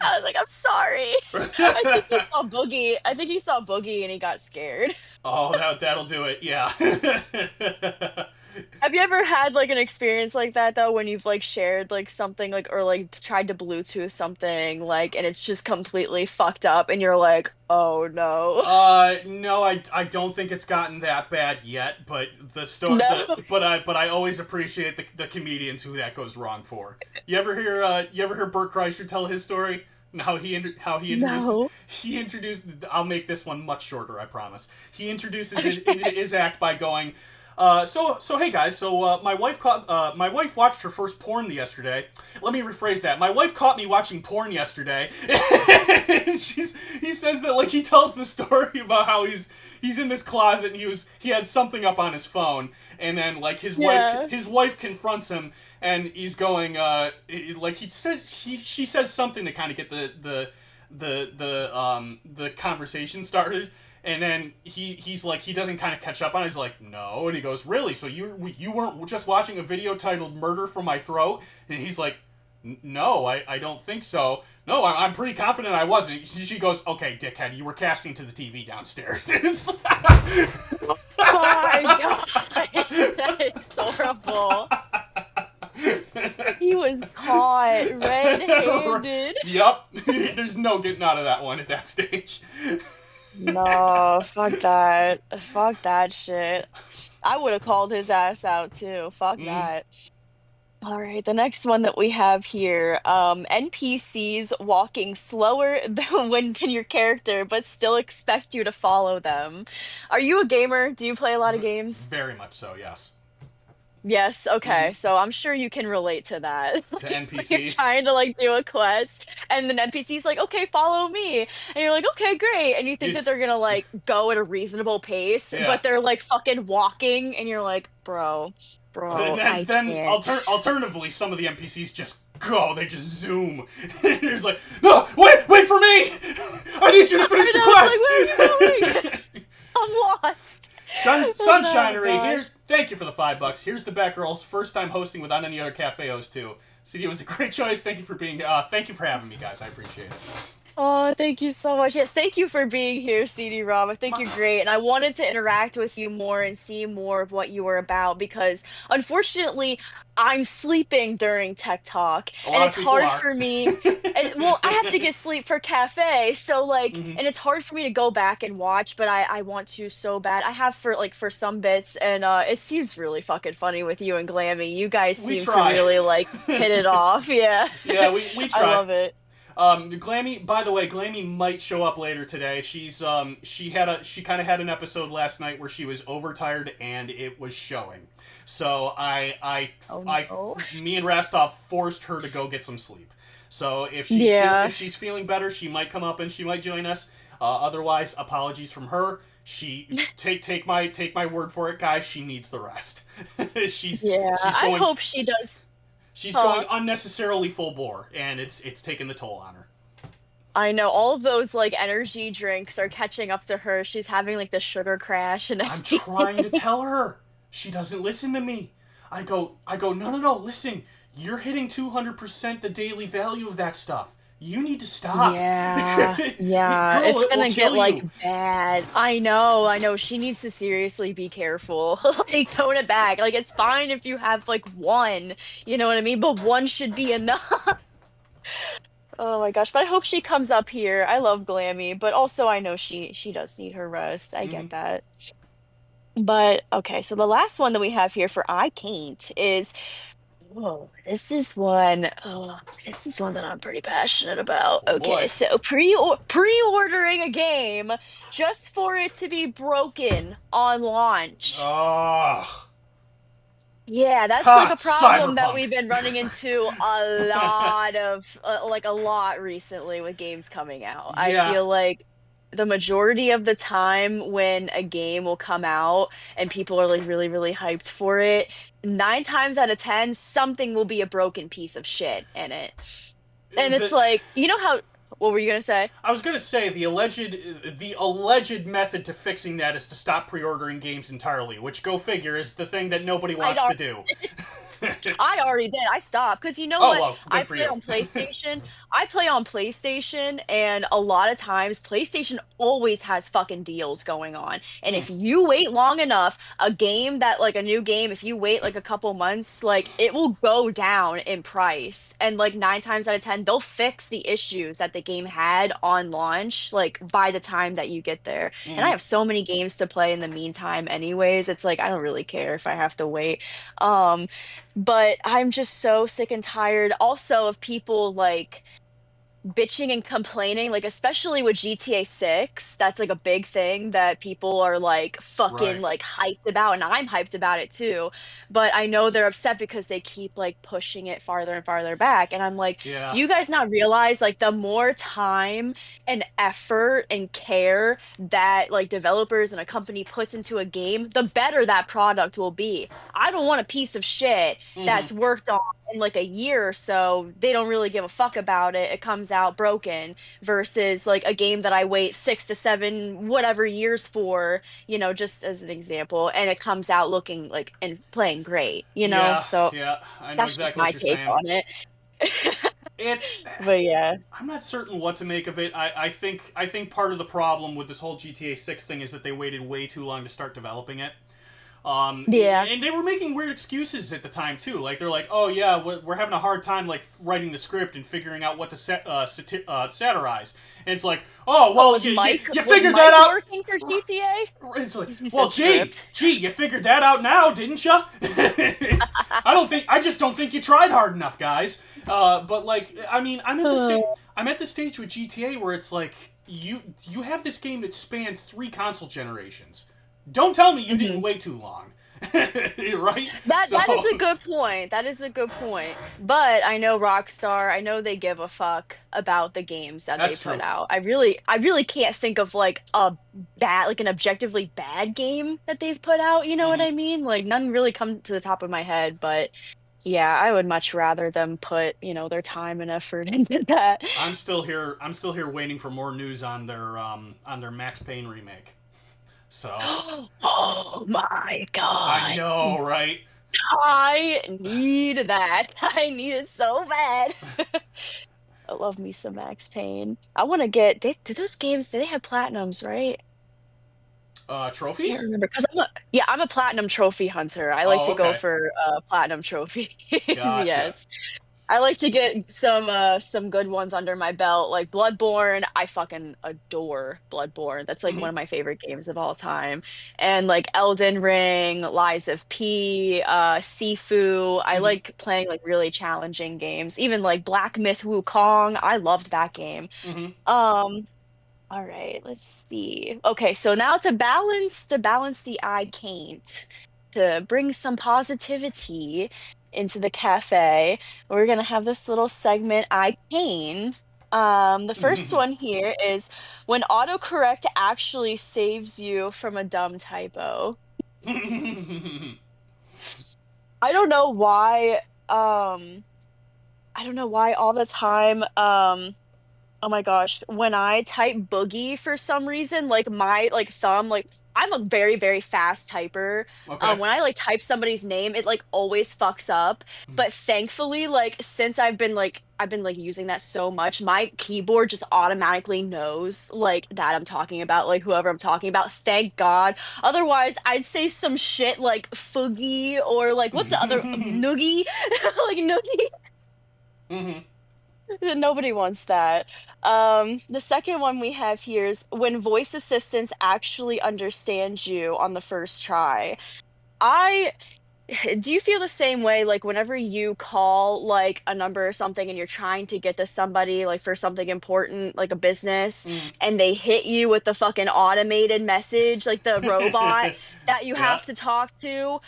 I was like, I'm sorry. I think he saw Boogie. I think he saw Boogie and he got scared. Oh, that'll do it. Yeah. Have you ever had like an experience like that though, when you've like shared like something like or like tried to Bluetooth something like and it's just completely fucked up and you're like, oh no. No, I don't think it's gotten that bad yet, but No. but I always appreciate the comedians who that goes wrong for. You ever hear Burke Chryser tell his story? And how he introduced No. he introduced I'll make this one much shorter, I promise. He introduces it into his act by going, so hey guys, my wife watched her first porn yesterday. Let me rephrase that. My wife caught me watching porn yesterday. He says that like he tells the story about how he's in this closet and he had something up on his phone and then like Yeah. his wife confronts him and he's going like she says something to kind of get the conversation started. And then he's like, he doesn't kind of catch up on it. He's like, no. And he goes, really? So you weren't just watching a video titled Murder from My Throat? And he's like, no, I don't think so. No, I'm pretty confident I wasn't. She goes, okay, dickhead, you were casting to the TV downstairs. Oh my God. That is horrible. He was caught red-handed. Yup. There's no getting out of that one at that stage. No, fuck that. Fuck that shit. I would have called his ass out too. Fuck Mm. that. All right, the next one that we have here, NPCs walking slower than your character, but still expect you to follow them. Are you a gamer? Do you play a lot of games? Very much so, yes. Yes, Hmm. okay. So I'm sure you can relate to that. To Like you're NPCs. trying to like do a quest and then NPC's like, "Okay, follow me." And you're like, "Okay, great." And you think that It's they're gonna like go at a reasonable pace, yeah. but they're like fucking walking and you're like, And "Bro, then, I can't." alternatively, some of the NPCs just go. They just zoom. And it's like, no, wait for me. I need you to finish the I was like, "Where are you going?" quest. I'm lost. Oh Sunshinery, gosh. thank you for the $5. Here's the Batgirls' first time hosting without any other cafeos too. CD was a great choice. Thank you for being. Thank you for having me, guys. I appreciate it. Oh, thank you so much. Yes, thank you for being here, CD-ROM. I think you're great. And I wanted to interact with you more and see more of what you were about because unfortunately, I'm sleeping during Tech Talk A and lot of it's people hard are. for me. And, well, I have to get sleep for cafe. So like, Hmm. and it's hard for me to go back and watch, but I want to so bad. I have for like for some bits and it seems really fucking funny with you and Glammy. You guys We seem to try. really like hit it off. Yeah. Yeah, we I try. love it. Glammy. By the way, Glammy might show up later today. She kind of had an episode last night where she was overtired and it was showing. So Oh no. me and Rastov forced her to go get some sleep. So Yeah. if she's feeling better, she might come up and she might join us. Otherwise, apologies from her. She take my word for it, guys. She needs the rest. Yeah, She's I going hope she does she's going talk. unnecessarily full bore, and it's taking the toll on her. I know all of those like energy drinks are catching up to her. She's having like the sugar crash and I'm everything. trying to tell her. She doesn't listen to me. I go, no, no, no, listen. You're hitting 200% the daily value of that stuff. You need to stop. Yeah, yeah, Girl, it's it will gonna get kill like you. bad. I know. She needs to seriously be careful. Like tone it back. Like it's fine if you have like one, you know what I mean? But one should be enough. Oh my gosh, but I hope she comes up here. I love Glammy, but also I know she does need her rest. I Hmm. get that. But okay, so the last one that we have here for I Can't is whoa, this is one that I'm pretty passionate about. Oh Okay, boy. so pre-ordering a game just for it to be broken on launch. Ah, Yeah, that's like ha, a problem that cyberpunk. we've been running into a lot of like a lot recently with games coming out. I Yeah. feel like the majority of the time when a game will come out and people are like really, really hyped for it, 9 times out of 10, something will be a broken piece of shit in it. And it's The like, you know how, what were you gonna say? I was gonna say the alleged method to fixing that is to stop pre-ordering games entirely, which go figure is the thing that nobody I wants to do. I already did. I stopped because you know Oh what? well, I good for play you. on PlayStation. I play on PlayStation, and a lot of times PlayStation always has fucking deals going on. And Hmm. if you wait long enough, a game that like a new game, if you wait like a couple months, like it will go down in price. And like 9 times out of 10, they'll fix the issues that the game had on launch, like by the time that you get there. And I Hmm. have so many games to play in the meantime, anyways. It's like I don't really care if I have to wait. Um, but I'm just so sick and tired also of people like bitching and complaining, like especially with GTA 6, that's like a big thing that people are like fucking Right. like hyped about, and I'm hyped about it too. But I know they're upset because they keep like pushing it farther and farther back. And I'm like, Yeah. do you guys not realize like the more time and effort and care that like developers and a company puts into a game, the better that product will be. I don't want a piece of shit Hmm. that's worked on in like a year or so, they don't really give a fuck about it. It comes out broken versus like a game that I wait 6 to 7 whatever years for, just as an example, and it comes out looking like and playing great, Yeah. So Yeah. I know that's just exactly what my you're take saying. on it. It's. But yeah. I'm not certain what to make of it. I think part of the problem with this whole GTA 6 thing is that they waited way too long to start developing it. Yeah. And they were making weird excuses at the time too. Like they're like, "Oh yeah, we're having a hard time like writing the script and figuring out what to satirize." And it's like, "Oh Oh, well, you Was figured that Mike out." working for GTA? It's like, He well, said script. you figured that out now, didn't you? I just don't think you tried hard enough, guys. But like, I mean, I'm at the stage with GTA where it's like you have this game that spanned 3 console generations. Don't tell me you didn't Mhm. wait too long, right? That is a So good point. That is a good point. But I know Rockstar, I know they give a fuck about the games that they that's put true. out. I really can't think of like a bad like an objectively bad game that they've put out, you know what Hmm. I mean? Like none really come to the top of my head, but yeah, I would much rather them put, their time and effort into that. I'm still here. I'm still here waiting for more news on their Max Payne remake. So Oh my I God. know, right? I need that. I need it so bad. I love me some Max Payne. I want to get. Do those games? Do they have platinums? Right? Can't Trophies? remember because yeah, I'm a platinum trophy hunter. I like Oh, to go okay. for platinum trophy. Gotcha. Yes. I like to get some good ones under my belt, like Bloodborne. I fucking adore Bloodborne. That's like Hmm. one of my favorite games of all time. And like Elden Ring, Lies of P, Sifu. I Hmm. like playing like really challenging games. Even like Black Myth Wukong. I loved that game. Hmm. Um, all right, let's see. Okay, so now to balance the I can't, to bring some positivity into the cafe, we're gonna have this little segment I can. The first one here is when autocorrect actually saves you from a dumb typo. I don't know why, I don't know why all the time, oh my gosh, when I type boogie for some reason, like my like thumb, like I'm a very, very fast typer. Okay. When I like type somebody's name, it like always fucks up. But thankfully, like since I've been like using that so much, my keyboard just automatically knows like that I'm talking about, like whoever I'm talking about. Thank God. Otherwise, I'd say some shit like foogie or like what the other noogie, like noogie. Hmm. Nobody wants that. The second one we have here is when voice assistants actually understand you on the first try. I do you feel the same way like whenever you call like a number or something and you're trying to get to somebody like for something important like a business and they hit you with the fucking automated message like the robot that you Yeah. have to talk to?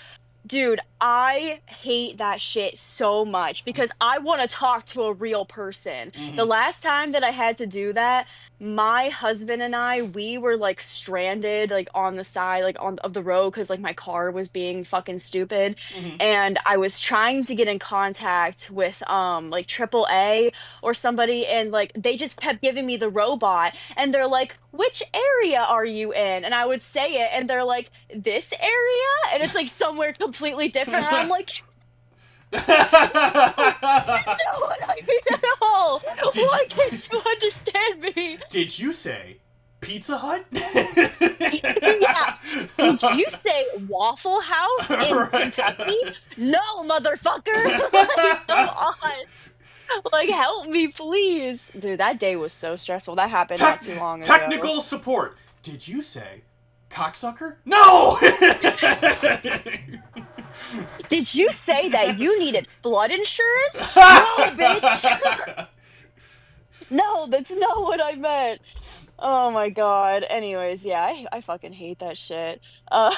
Dude, I hate that shit so much because I want to talk to a real person. The Hmm. last time that I had to do that, my husband and I, we were like stranded like on the side like on of the road because like my car was being fucking stupid. Hmm. And I was trying to get in contact with like AAA or somebody and like they just kept giving me the robot and they're like, "Which area are you in?" And I would say it and they're like, "This area?" And it's like somewhere completely different. And I'm like, "No, what I mean at all. did Why you can't you understand me?" did you say Pizza Hut? Yeah. Did you say Waffle House in Kentucky? Right. No, motherfucker. Like, come on. Like, help me, please. Dude, that day was so stressful. That happened not too long ago. Technical support. Did you say cocksucker? No. Did you say that you needed flood insurance? No, bitch. No, that's not what I meant. Oh my God. Anyways, yeah, I fucking hate that shit. Uh,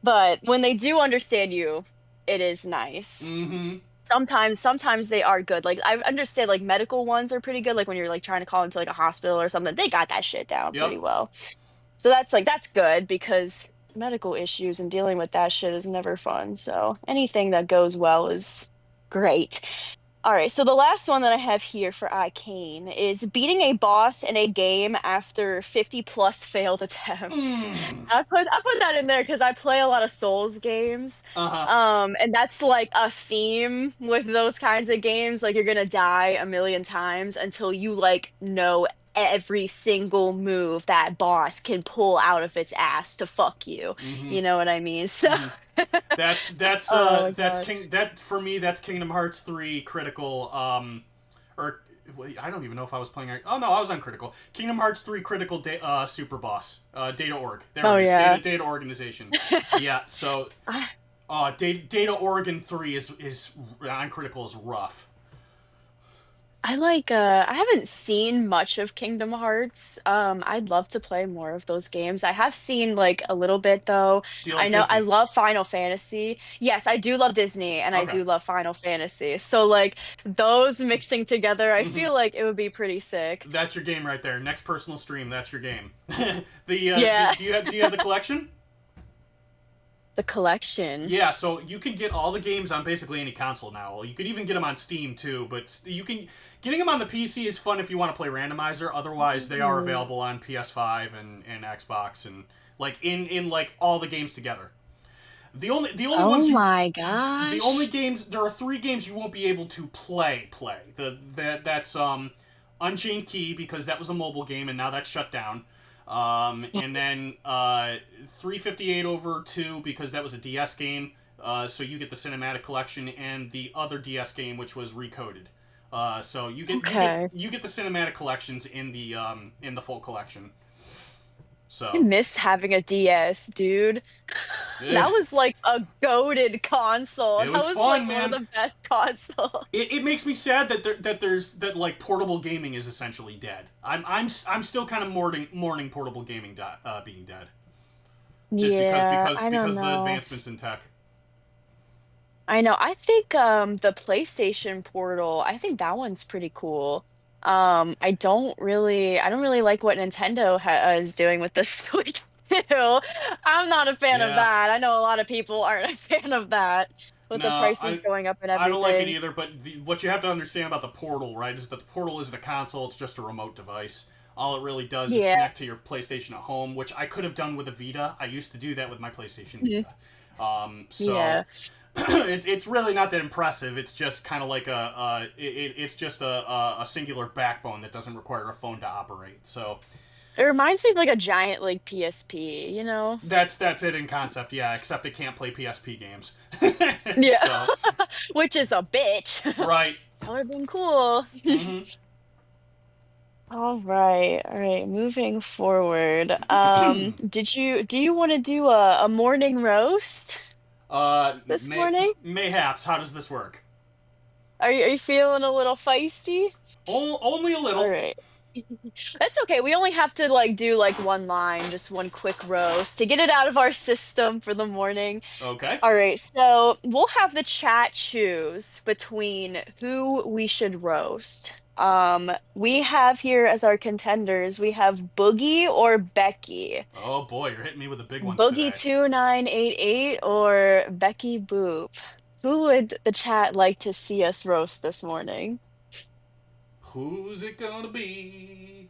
but when they do understand you, it is nice. Hmm. Sometimes they are good. Like I understand like medical ones are pretty good. Like when you're like trying to call into like a hospital or something, they got that shit down pretty Yep. well. So that's good because medical issues and dealing with that shit is never fun. So anything that goes well is great. All right, so the last one that I have here for Arcane is beating a boss in a game after 50 plus failed attempts. Mm. I put that in there because I play a lot of Souls games. Uh huh. And that's like a theme with those kinds of games. Like you're gonna die a million times until you like know every single move that boss can pull out of its ass to fuck you. Hmm. You know what I mean? So Hmm. That's oh my that's God. King that for me that's Kingdom Hearts 3 critical or I don't even know if I was playing. Oh no, I was on critical. Kingdom Hearts 3 critical super boss. Data org. There Oh it is. yeah. Data organization. Yeah. So Data Organ 3 is on critical is rough. I like I haven't seen much of Kingdom Hearts. I'd love to play more of those games. I have seen like a little bit though. Do you I like know I Disney? love Final Fantasy. Yes, I do love Disney and I Okay. do love Final Fantasy. So like those mixing together, I Hmm. feel like it would be pretty sick. That's your game right there. Next personal stream, that's your game. The Yeah. do you have the collection? The collection. Yeah, so you can get all the games on basically any console now. You could even get them on Steam too, but you can getting them on the PC is fun if you want to play randomizer. Otherwise, they are Ooh. available on PS5 and Xbox and like in like all the games together. The only Oh ones you my the only gosh. games there are three games you won't be able to play. That's Unchained Key, because that was a mobile game and now that's shut down. And then 358 over 2, because that was a DS game. So you get the cinematic collection, and the other DS game, which was recoded. So Okay. you get the cinematic collections in the full collection. I So miss having a DS, dude. eh, That was like a goated console. it That was was like fun, one of man. the best consoles. It makes me sad that like portable gaming is essentially dead. I'm still kind of mourning portable gaming being dead, just Yeah, I don't because of the know. advancements in tech. I know. I think the PlayStation Portal, I think that one's pretty cool. I don't really like what Nintendo ha is doing with the Switch too. I'm not a fan of Yeah, that. I know a lot of people aren't a fan of that with the no, prices going up and I don't like it everything. either. But what you have to understand about the Portal, right, is that the Portal isn't a console; it's just a remote device. All it really does is Yeah. connect to your PlayStation at home, which I could have done with a Vita. I used to do that with my PlayStation Mhm. Vita. So Yeah. it's really not that impressive. It's just kind of like it's just a singular backbone that doesn't require a phone to operate. So It reminds me of like a giant like PSP, you know? that's it in concept, yeah. Except it can't play PSP games. Yeah. So Which is a bitch. right. That would have been cool. Mm-hmm. All right, all right. Moving forward, do you want to do a morning roast this morning? Mayhaps. How does this work? Are you feeling a little feisty? Only a All little. right. That's okay. We only have to like do like one line, just one quick roast to get it out of our system for the morning. Okay. All right, so we'll have the chat choose between who we should roast. We have here as our contenders, we have Boogie or Becky. Oh boy, you're hitting me with the big ones Boogie today. 2988 or Becky Boop. Who would the chat like to see us roast this morning? Who's it gonna be?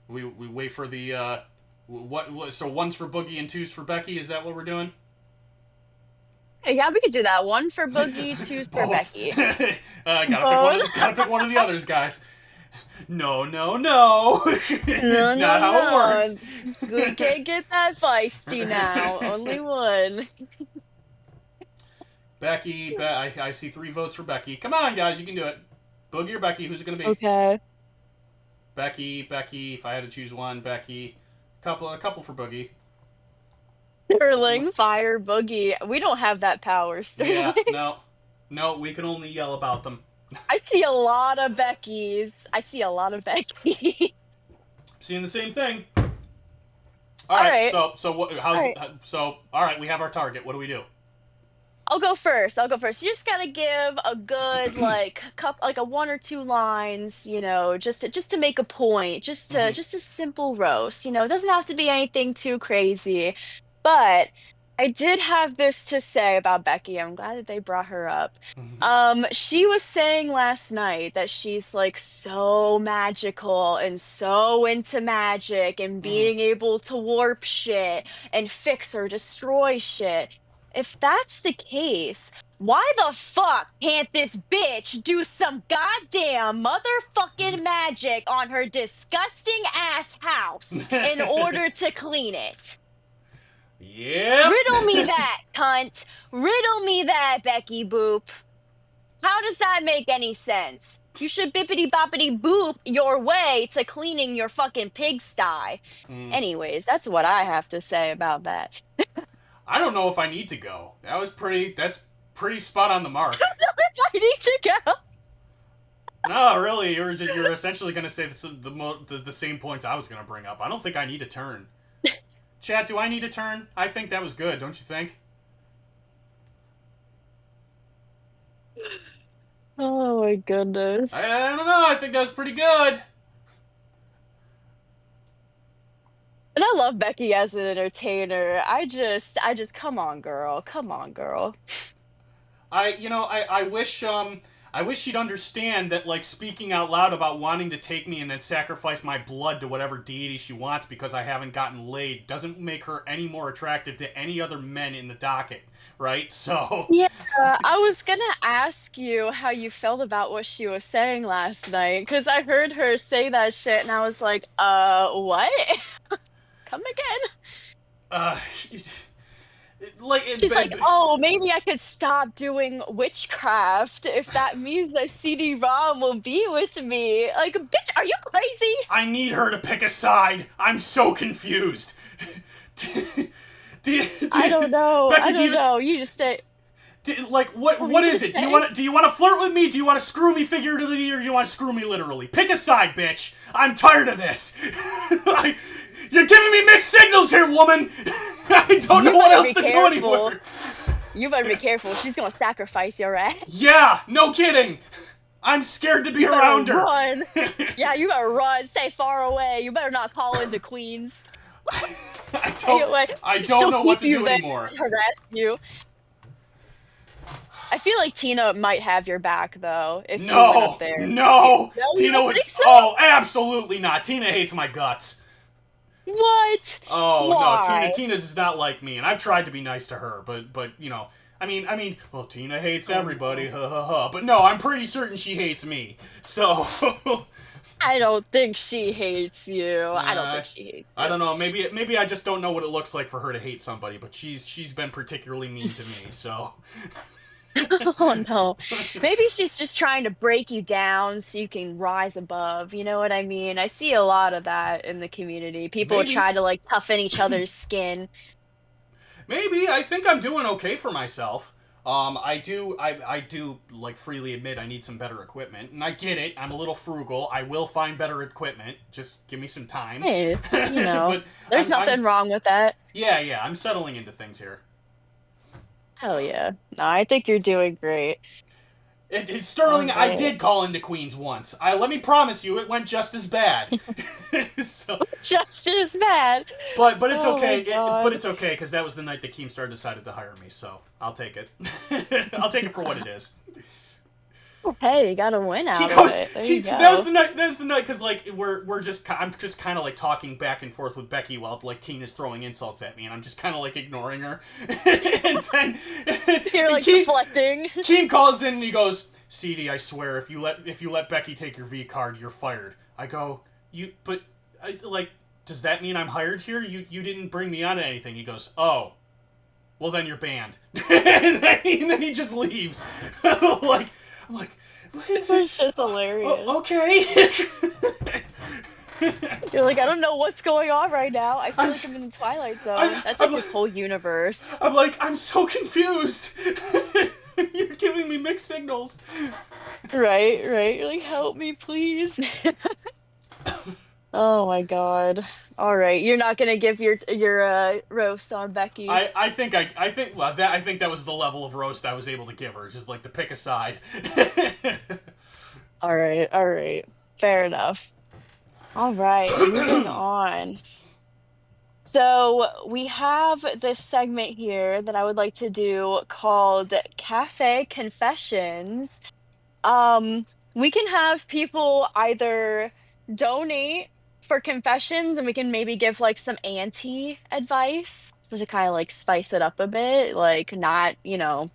We wait for the what? So one's for Boogie and two's for Becky. Is that what we're doing? Yeah, we could do that. One for Boogie, two's for Both. Becky. Gotta Both? pick one of the others, guys. No, no, no. No, It's no, not how it no. works. We can't get that feisty now. Only one. I see 3 votes for Becky. Come on, guys, you can do it. Boogie or Becky? Who's it gonna be? Okay. Becky. If I had to choose one, Becky. A couple for Boogie. Sterling, Fire, Boogie. We don't have that power, Yeah, Sterling. no, no. We can only yell about them. I see a lot of Beckys. I see a lot of Becky. Seeing the same thing. All All right. right. So what? All right. So all right. We have our target. What do we do? I'll go first. I'll go first. You just gotta give a good like like a one or two lines, you know, just to make a point, Mm-hmm. just a simple roast. You know, it doesn't have to be anything too crazy. But I did have this to say about Becky. I'm glad that they brought her up. Mm-hmm. She was saying last night that she's like so magical and so into magic and Mm-hmm. being able to warp shit and fix or destroy shit. If that's the case, why the fuck can't this bitch do some goddamn motherfucking magic on her disgusting ass house in order to clean it? Yep. Riddle me that, cunt. Riddle me that, Becky Boop. How does that make any sense? You should bippity boppity boop your way to cleaning your fucking pigsty. Mm. Anyways, that's what I have to say about that. I don't know if I need to go. That's pretty spot on the mark. I need to go. No, really, you're essentially going to say the same points I was going to bring up. I don't think I need a turn. Chat, do I need a turn? I think that was good, don't you think? Oh my I, goodness. I don't know. I think that was pretty good. And I love Becky as an entertainer. Come on, girl. Come on, girl. I wish I wish she'd understand that, like, speaking out loud about wanting to take me and then sacrifice my blood to whatever deity she wants because I haven't gotten laid doesn't make her any more attractive to any other men in the docket, right? So... Yeah, I was gonna ask you how you felt about what she was saying last night, because I heard her say that shit and I was like, what? Come again? Uh... Like, She's like, oh, maybe I could stop doing witchcraft if that means that CD-ROM will be with me. Like, bitch, are you crazy? I need her to pick a side. I'm so confused. I don't know. Becky, I don't know. You just say... like, what is it? Do you want to flirt with me? Do you want to screw me figuratively, or do you want to screw me literally? Pick a side, bitch. I'm tired of this. You're giving me mixed signals here, woman. I don't know what else to do anymore. You better be careful. She's gonna sacrifice your ass. Yeah, no kidding. I'm scared to be around her. Run. Yeah, you better run. Stay far away. You better not call into Queens. I don't know what to do anymore. Harass you. I feel like Tina might have your back, though, if you went up there. No! Tina would... think so? Oh, absolutely not. Tina hates my guts. What? Oh, Why? no, Tina's is not like me, and I've tried to be nice to her, but you know, I mean, well, Tina hates everybody, ha ha ha, but no, I'm pretty certain she hates me, so... I don't think she hates you. I don't think she hates you. I don't know, maybe I just don't know what it looks like for her to hate somebody, but she's been particularly mean to me, so... Oh no. Maybe she's just trying to break you down so you can rise above. You know what I mean? I see a lot of that in the community. People try to like toughen each other's skin. Maybe. I think I'm doing okay for myself. I do like freely admit I need some better equipment, and I get it. I'm a little frugal. I will find better equipment. Just give me some time. Hey, you know, but there's nothing wrong with that. Yeah, I'm settling into things here. Hell yeah. No, I think you're doing great. Sterling, I did call into Queens once. Let me promise you, it went just as bad. So, just as bad. But it's okay. But it's okay, because that was the night that Keemstar decided to hire me, so I'll take it. I'll take it for what it is. Hey, you got a win out of it. There you go. That was the night, because like I'm just kind of like talking back and forth with Becky while like Tina's throwing insults at me, and I'm just kind of like ignoring her. And then you're like deflecting. Keem calls in and he goes, "CD, I swear, if you let Becky take your V card, you're fired." I go, does that mean I'm hired here? You didn't bring me on to anything. He goes, "Oh, well then you're banned." And then he just leaves. I'm like, this shit's hilarious. Okay. You're like, I don't know what's going on right now. I feel like I'm in the Twilight Zone. That's like this whole universe. I'm like, I'm so confused. You're giving me mixed signals. Right. You're like, help me, please. Oh my god. All right, you're not gonna give your roast on Becky. I think that was the level of roast I was able to give her, just like to pick a side. All right, fair enough. All right, moving on. So we have this segment here that I would like to do called Cafe Confessions. We can have people either donate for confessions, and we can maybe give like some auntie advice to kind of like spice it up a bit, like not,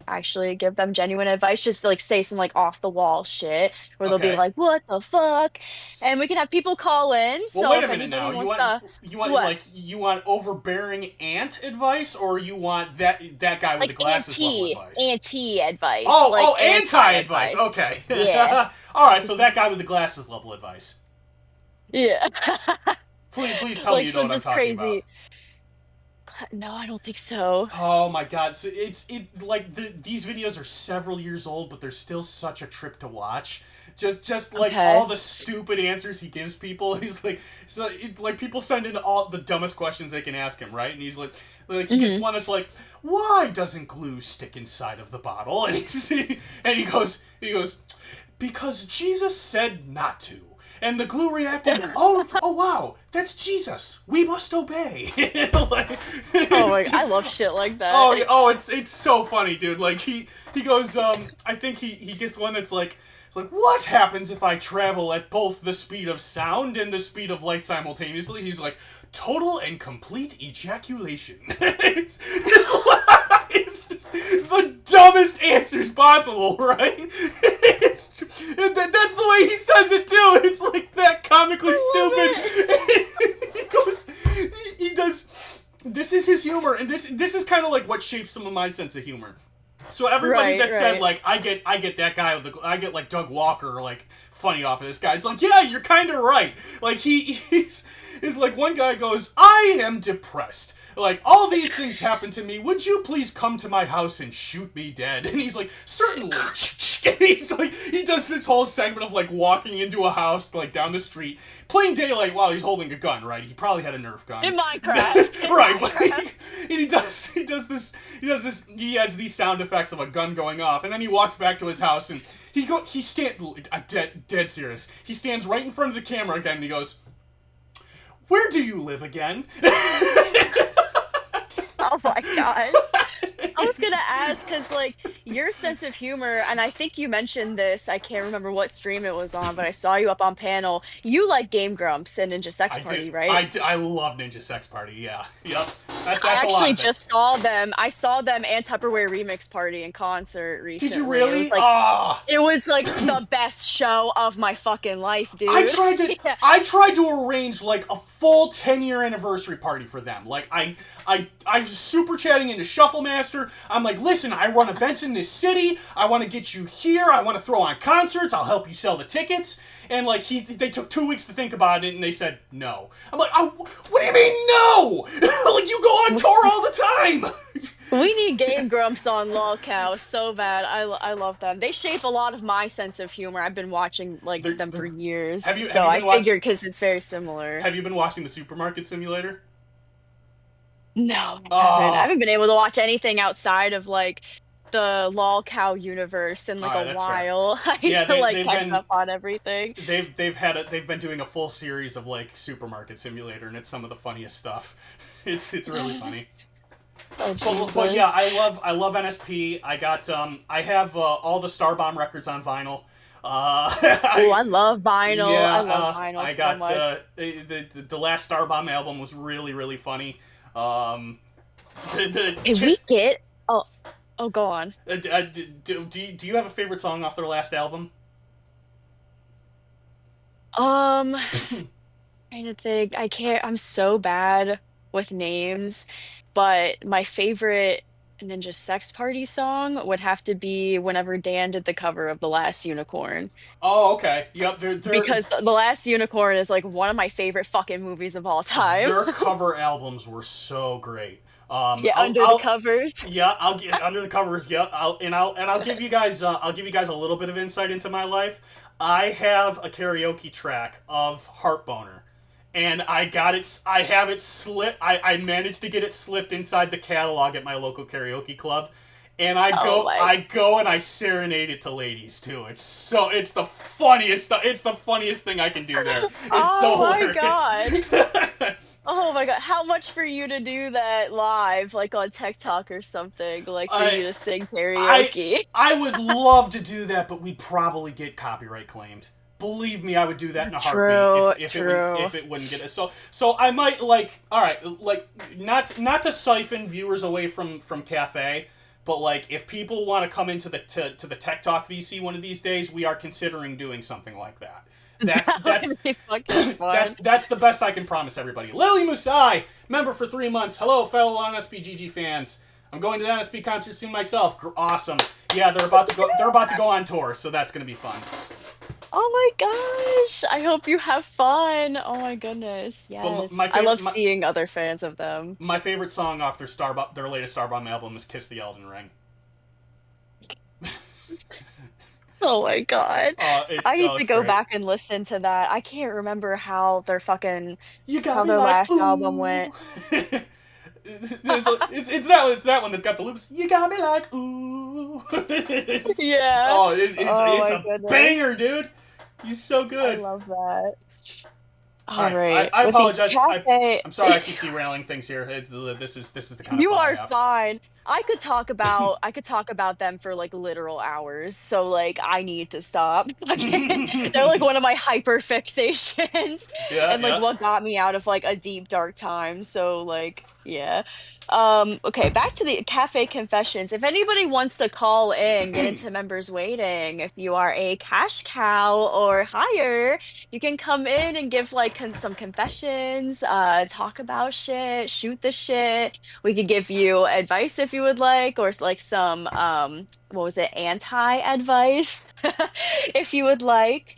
actually give them genuine advice, just like say some like off the wall shit where they'll be like, what the fuck? And we can have people call in. Well, so wait a minute now. You want overbearing aunt advice, or you want that guy with like the glasses level advice? Auntie advice. Oh, anti-advice. Okay. Yeah. All right, so that guy with the glasses level advice. Yeah. Please tell me you know what I'm talking about. No, I don't think so. Oh my god, so these videos are several years old, but they're still such a trip to watch. Just like all the stupid answers he gives people. He's like, people send in all the dumbest questions they can ask him, right? And he's like he gets one that's like, why doesn't glue stick inside of the bottle? And he goes, because Jesus said not to. And the glue reacted, oh wow, that's Jesus. We must obey. Like, Oh my, I love shit like that. It's so funny, dude. Like he goes, I think he gets one that's like, it's like, what happens if I travel at both the speed of sound and the speed of light simultaneously? He's like, total and complete ejaculation. It's just the dumbest answers possible, right? That's the way he says it too. It's like that comically stupid. He does. This is his humor, and this is kind of like what shapes some of my sense of humor. So everybody that said like I get that guy with I get like Doug Walker like funny off of this guy. It's like, yeah, you're kind of right. Like he's like, one guy goes, I am depressed. Like, all these things happen to me. Would you please come to my house and shoot me dead? And he's like, certainly. And he's like, he does this whole segment of like walking into a house like down the street, plain daylight while he's holding a gun. Right? He probably had a Nerf gun in Minecraft. Right? But he adds these sound effects of a gun going off, and then he walks back to his house and dead serious. He stands right in front of the camera again and he goes, where do you live again? Oh my god. I was gonna ask, because, like, your sense of humor, and I think you mentioned this, I can't remember what stream it was on, but I saw you up on panel. You like Game Grumps and Ninja Sex Party, right? I love Ninja Sex Party, yeah. Yep. That's I a lot actually of it. just saw them. I saw them and Tupperware Remix Party in concert recently. Did you really? It was like the best show of my fucking life, dude. I tried to arrange like a full 10-year anniversary party for them. Like I was super chatting into Shufflemaster. I'm like, listen, I run events in this city. I want to get you here. I want to throw on concerts. I'll help you sell the tickets. And like they took 2 weeks to think about it, and they said no. I'm like, what do you mean no? Like, you go on tour all the time. We need Game Grumps on LOLcow so bad. I love them. They shape a lot of my sense of humor. I've been watching them for years. I figured because it's very similar. Have you been watching the Supermarket Simulator? No, I haven't been able to watch anything outside of like the LOLcow universe in like a while. I need to catch up on everything. They've been doing a full series of like Supermarket Simulator, and it's some of the funniest stuff. It's really funny. But yeah, I love NSP. I got I have all the Starbomb records on vinyl. I love vinyl. Yeah, I love vinyl. I got the last Starbomb album was really funny. We get go on. Do you have a favorite song off their last album? Trying to think. I can't. I'm so bad with names, but my favorite Ninja Sex Party song would have to be whenever Dan did the cover of The Last Unicorn. Oh, okay. Yep. Because The Last Unicorn is like one of my favorite fucking movies of all time. Their cover albums were so great. Under the Covers. Yeah, I'll get Under the Covers. Yeah, I'll give you guys a little bit of insight into my life. I have a karaoke track of Heartboner, and I have it slipped. I managed to get it slipped inside the catalog at my local karaoke club, and I go and I serenade it to ladies too. It's the funniest thing I can do there. It's so hilarious. God. Oh my god, how much for you to do that live, like on TikTok or something, like for you to sing karaoke? I would love to do that, but we'd probably get copyright claimed. Believe me, I would do that in a heartbeat if it wouldn't get it. So I might not to siphon viewers away from Cafe, but like if people want to come into to the Tech Talk VC one of these days, we are considering doing something like that. That's the best I can promise everybody. Lily Musai, member for 3 months. Hello, fellow NSPGG fans. I'm going to the NSP concert soon myself. Awesome. Yeah, they're about to go on tour, so that's gonna be fun. Oh my gosh! I hope you have fun. Oh my goodness, yes. I love seeing other fans of them. My favorite song off their latest Starbomb album is "Kiss the Elden Ring." Oh my god. I need to go back and listen to that. I can't remember how their last album went. it's that one that's got the loops. You got me like ooh. Yeah. It's a banger, dude. He's so I good. love that. All All right, I, right. I Okay, so apologize. cafe. I'm sorry I keep derailing things here. This is the kind of You fun I are have. fine. I could talk about them for like literal hours. So like I need to stop. They're like one of my hyper fixations Yeah, and like yeah. what got me out of like a deep dark time. So like yeah. Okay, back to the cafe confessions. If anybody wants to call in, get into members waiting. If you are a cash cow or higher, you can come in and give like some confessions, talk about shit, shoot the shit. We could give you advice if you would like, or like some what was it, anti-advice if you would like.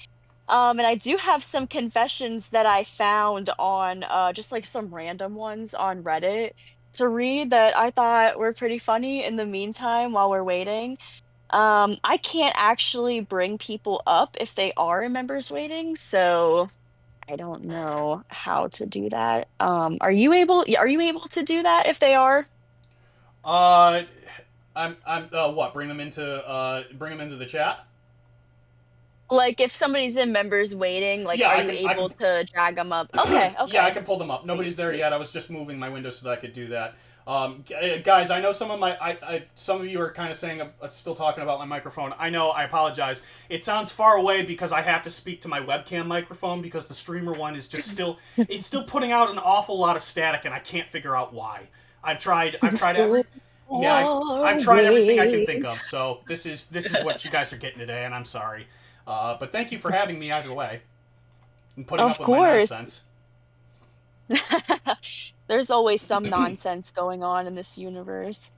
And I do have some confessions that I found on just like some random ones on Reddit to read that I thought were pretty funny in the meantime while we're waiting. I can't actually bring people up if they are in members waiting, so I don't know how to do that. Are you able to do that if they are? Uh, I'm what? Bring them into the chat. Like if somebody's in members waiting, like Yeah, are I you can. I able can. to drag them up? Okay, Yeah, I okay. can pull them up. Sweet, Nobody's there sweet. yet. I was just moving my window so that I could do that. Guys, I know some of some of you are kind of saying still talking about my microphone. I know. I apologize. It sounds far away because I have to speak to my webcam microphone because the streamer one is just still it's still putting out an awful lot of static and I can't figure out why. I've tried So every yeah far I've tried everything I can think away. of. So this is what you guys are getting today, and I'm sorry. But thank you for having me either way and putting up Of with my course. nonsense. There's always some nonsense going on in this universe.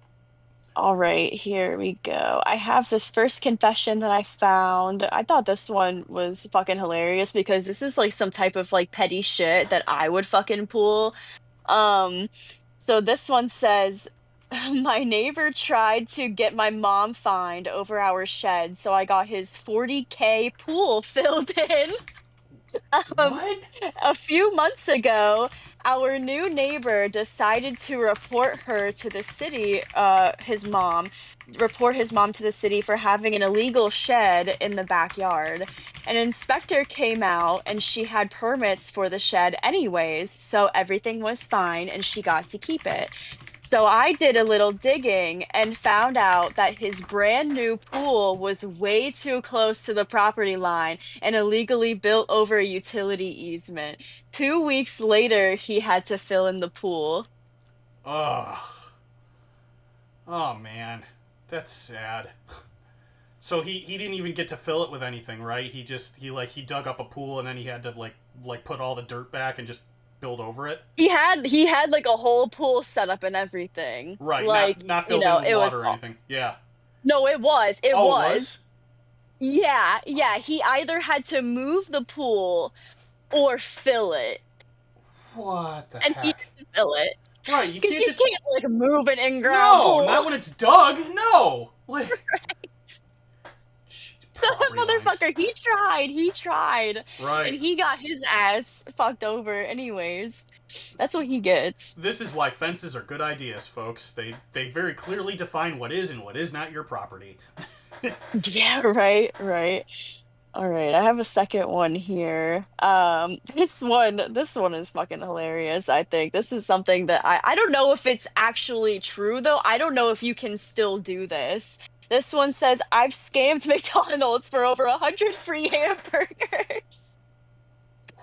All right, here we go. I have this first confession that I found. I thought this one was fucking hilarious because this is like some type of like petty shit that I would fucking pull. Um, so this one says, my neighbor tried to get my mom fined over our shed, so I got his 40K pool filled in. Um, What? a few months ago, our new neighbor decided to report her to the city, report his mom to the city for having an illegal shed in the backyard. An inspector came out and she had permits for the shed anyways, so everything was fine and she got to keep it. So I did a little digging and found out that his brand new pool was way too close to the property line and illegally built over a utility easement. 2 weeks later, he had to fill in the pool. Ugh. Oh man, that's sad. So he didn't even get to fill it with anything, right? He dug up a pool and then he had to put all the dirt back and just build over it. He had like a whole pool set up and everything. Right, Like, not filled in with it was water or anything. Yeah. no, it was. It Oh, it was. was. Yeah, yeah, he either had to move the pool or fill it. What the And he heck? didn't fill it. Right, you Because can't you just. can't like move an in-ground No, pool. not when it's dug. No. Like, So that property lines. motherfucker, he tried, and Right. he got his ass fucked over anyways. That's what he gets. This is why fences are good ideas, folks. They very clearly define what is and what is not your property. Yeah, right, right. All right, I have a second one here. This one is fucking hilarious, I think. This is something that I don't know if it's actually true though. I don't know if you can still do this. This one says, I've scammed McDonald's for over 100 free hamburgers.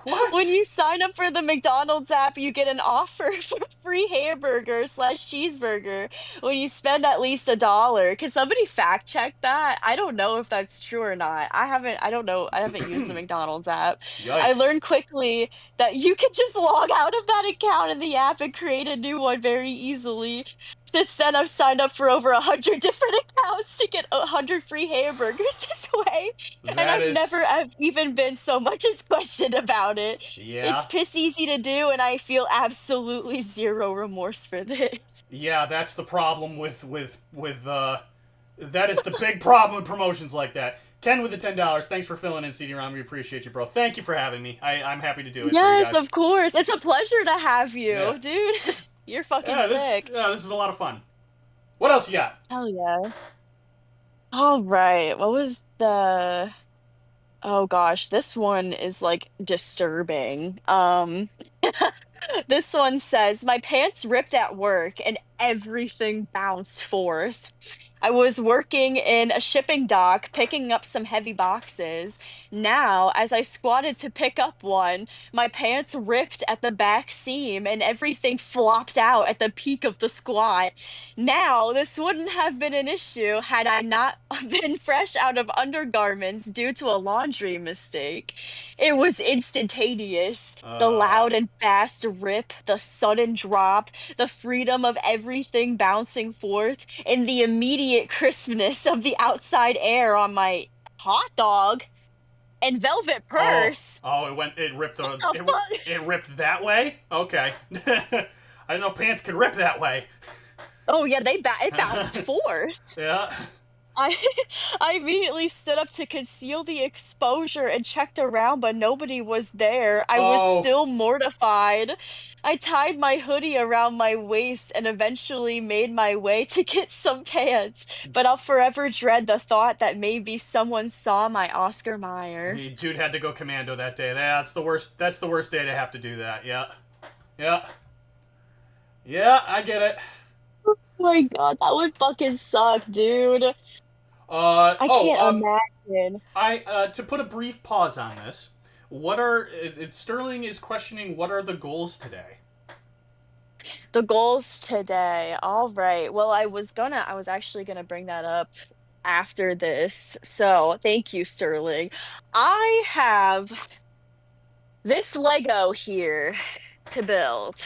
When What? you sign up for the McDonald's app, you get an offer for a free hamburger slash cheeseburger when you spend at least $1. Can somebody fact check that? I don't know if that's true or not. I don't know. I haven't used the McDonald's app. I Yikes. learned quickly that you can just log out of that account in the app and create a new one very easily. Since then, I've signed up for over 100 different accounts to get 100 free hamburgers this way. And That I've never is. have even been so much as questioned about it. It's Yeah. piss easy to do, and I feel absolutely zero remorse for this. Yeah, that's the problem with. That is the big problem with promotions like that. Ken with the $10. Thanks for filling in, CD-ROM. We appreciate you, bro. Thank you for having me. I'm happy to do it for you Yes, guys. of course. It's a pleasure to have Yeah. you, dude. You're fucking Yeah. This. sick. Yeah. This is a lot of fun. What else you got? Hell yeah. All right. What was the Oh gosh, this one is like disturbing. This one says, my pants ripped at work and everything bounced forth. I was working in a shipping dock picking up some heavy boxes. Now, as I squatted to pick up one, my pants ripped at the back seam and everything flopped out at the peak of the squat. Now, this wouldn't have been an issue had I not been fresh out of undergarments due to a laundry mistake. It was instantaneous. The Uh, loud and fast rip, the sudden drop, the freedom of everything bouncing forth, and the immediate crispness of the outside air on my hot dog and velvet oh, purse. it ripped What the fuck? it ripped that way? Okay. I didn't know pants could rip that way. Oh yeah, it bounced forth. Yeah. I I immediately stood up to conceal the exposure and checked around, but nobody was there. I was Oh, still mortified. I tied my hoodie around my waist and eventually made my way to get some pants, but I'll forever dread the thought that maybe someone saw my Oscar Mayer. dude had to go commando that day. That's the worst. That's the worst day to have to do that. Yeah. Yeah. Yeah, I get it. Oh my God, that would fucking suck, dude. I Oh, can't imagine. I to put a brief pause on this. Sterling is questioning what are the goals today? The goals today. All right. Well, I was actually gonna bring that up after this. So thank you, Sterling. I have this Lego here to build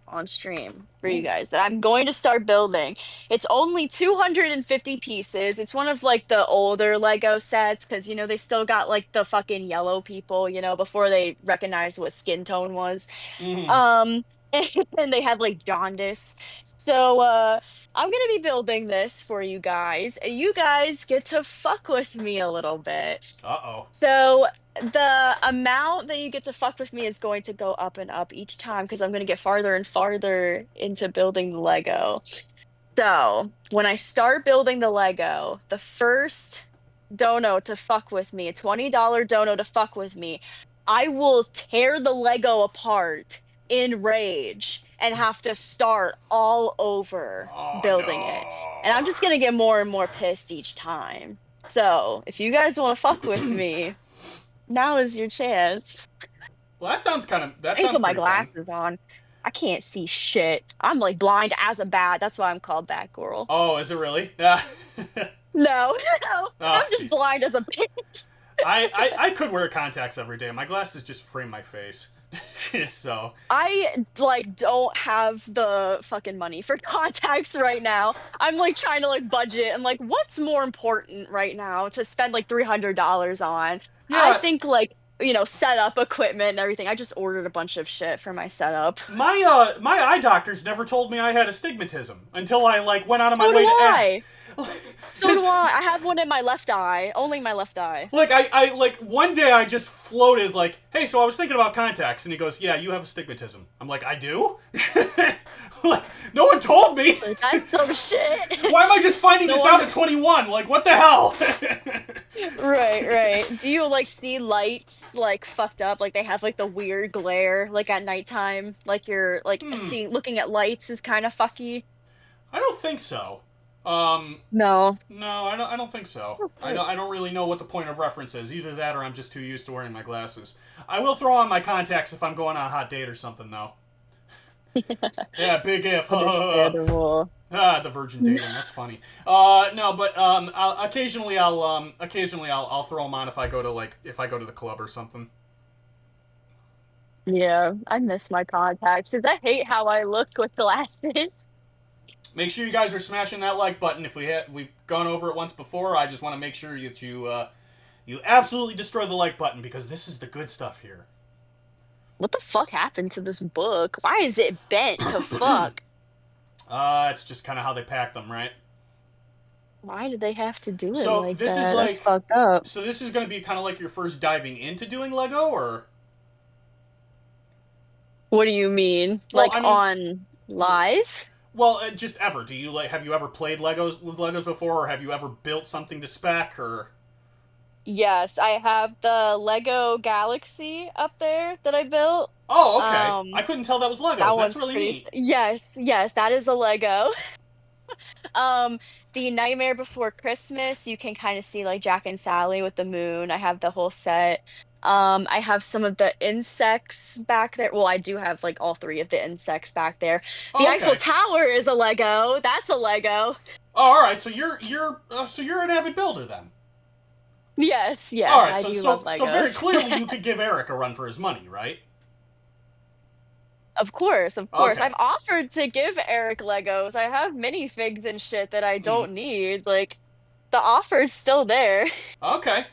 on stream for you Ooh. guys that I'm going to start building. It's only 250 pieces. It's one of like the older Lego sets because they still got like the fucking yellow people, before they recognized what skin tone was. Mm. Um, and they have like jaundice. So I'm gonna be building this for you guys, and you guys get to fuck with me a little bit. Uh-oh. So the amount that you get to fuck with me is going to go up and up each time because I'm gonna get farther and farther into building the Lego. So when I start building the Lego, the first dono to fuck with me, a $20 dono to fuck with me, I will tear the Lego apart in rage and have to start all over Oh building it. And I'm no. just gonna get more and more pissed each time. So if you guys want to fuck with me, now is your chance. Well, that I can sounds put my pretty fun. glasses on. I can't see shit. I'm like blind as a bat. That's why I'm called Batgirl. Oh, is it really? Yeah. No, no, Oh, I'm just jeez. blind as a bitch. I could wear contacts every day. My glasses just frame my face. So, I like don't have the fucking money for contacts right now. I'm like trying to like budget and like what's more important right now to spend like $300 on. I yeah, think like setup equipment and everything. I just ordered a bunch of shit for my setup. my eye doctors never told me I had astigmatism until I like went out of my So do way to ask. I. So do I. I have one in my left eye, only my left eye. Like I like one day I just floated like, hey, so I was thinking about contacts, and he goes, yeah, you have astigmatism. I'm like, I do? Like, no one told me. Like, that's some shit. Why am I just finding No this out wonder. at 21? Like, what the hell? Right, right. Do you like see lights like fucked up? Like they have like the weird glare like at nighttime? Like you're like Hmm. seeing looking at lights is kind of fucky. I don't think so. Um, No. no, I don't think so. I don't really know what the point of reference is. Either that or I'm just too used to wearing my glasses. I will throw on my contacts if I'm going on a hot date or something, though. Yeah, big if. Understandable. The virgin dating. That's funny. No, but occasionally I'll throw them on if I go to the club or something. Yeah, I miss my contacts because I hate how I look with glasses. Make sure you guys are smashing that like button. If we've gone over it once before, I just want to make sure that you absolutely destroy the like button because this is the good stuff here. What the fuck happened to this book? Why is it bent to fuck? It's just kind of how they pack them, right? Why did they have to do it So like this is that? That's like, fucked up. so this is going to be kind of like your first diving into doing Lego, or What do you mean? well, Like I mean, on live? well, just ever. Do you like? Have you ever played Legos with Legos before, or have you ever built something to spec, or? Yes, I have the Lego Galaxy up there that I built. Oh, okay. I Um, couldn't tell that was that Legos. That's one's really pretty. neat. Yes, yes, that is a Lego. Um, the Nightmare Before Christmas, you can kind of see like Jack and Sally with the moon. I have the whole set. I have some of the insects back there. Well, I do have like all three of the insects back there. The Oh, Eiffel okay. Tower is a Lego. That's a Lego. Oh, all right. So you're an avid builder then. Yes, All yes, right. I So do love so so very Legos. clearly you could give Eric a run for his money, right? Of course, of course. Okay. I've offered to give Eric Legos. I have minifigs and shit that I Hmm. don't need. Like, the offer's still there. Okay.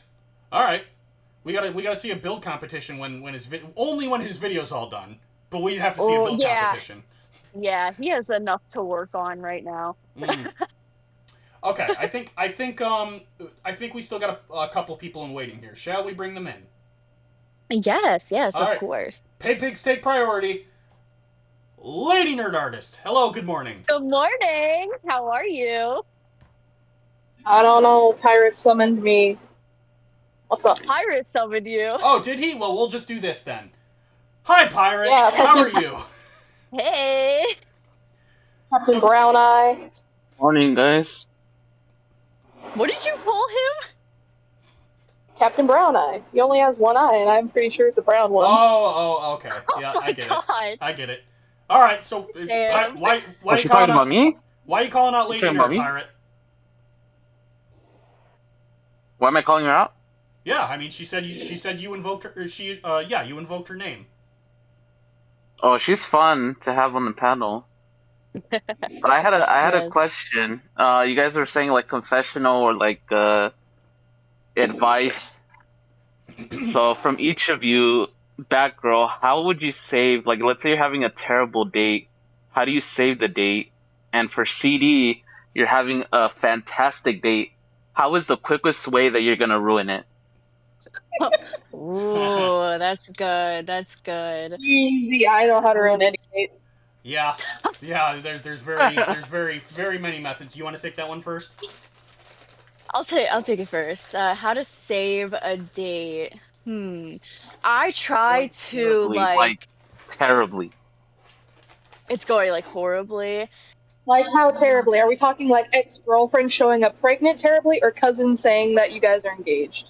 All right. We gotta see a build competition only when his video's all done. But we'd have to see a Oh, build yeah. competition. Yeah, he has enough to work on right now. Mm. Okay. I think we still got a couple people in waiting here. Shall we bring them in? Yes, yes, All of right. course. Pay pigs take priority. Lady Nerd Artist. Hello. Good morning. Good morning. How are you? I don't know. Pirate summoned me. What's up? Pirate summoned you. Oh, did he? Well, we'll just do this then. Hi, pirate. Yeah, How are you? Hey. Captain So, Brown Eye. Morning, guys. What did you call him? Captain Brown Eye. He only has one eye, and I'm pretty sure it's a brown one. okay. Yeah, Oh I my get God. it. I get it. All right. So, Damn. why Oh, you she calling talking about out? me? Why you calling out She Lady talking about Nerd me? Pirate? Why am I calling her out? Yeah, I mean, she said you invoked her. You invoked her name. Oh, she's fun to have on the panel. But I had a Yes. question. You guys were saying like confessional or like advice. So from each of you, Batgirl, how would you save, like, let's say you're having a terrible date, how do you save the date? And for CD, you're having a fantastic date. How is the quickest way that you're gonna ruin it? Ooh, that's good. That's good. Easy. I know how to run any gate. Yeah, yeah. There's very many methods. You want to take that one first? I'll take it first. How to save a date. I try Going to terribly, like terribly. it's going like horribly. Like, how terribly? Are we talking like ex-girlfriend showing up pregnant terribly, or cousins saying that you guys are engaged?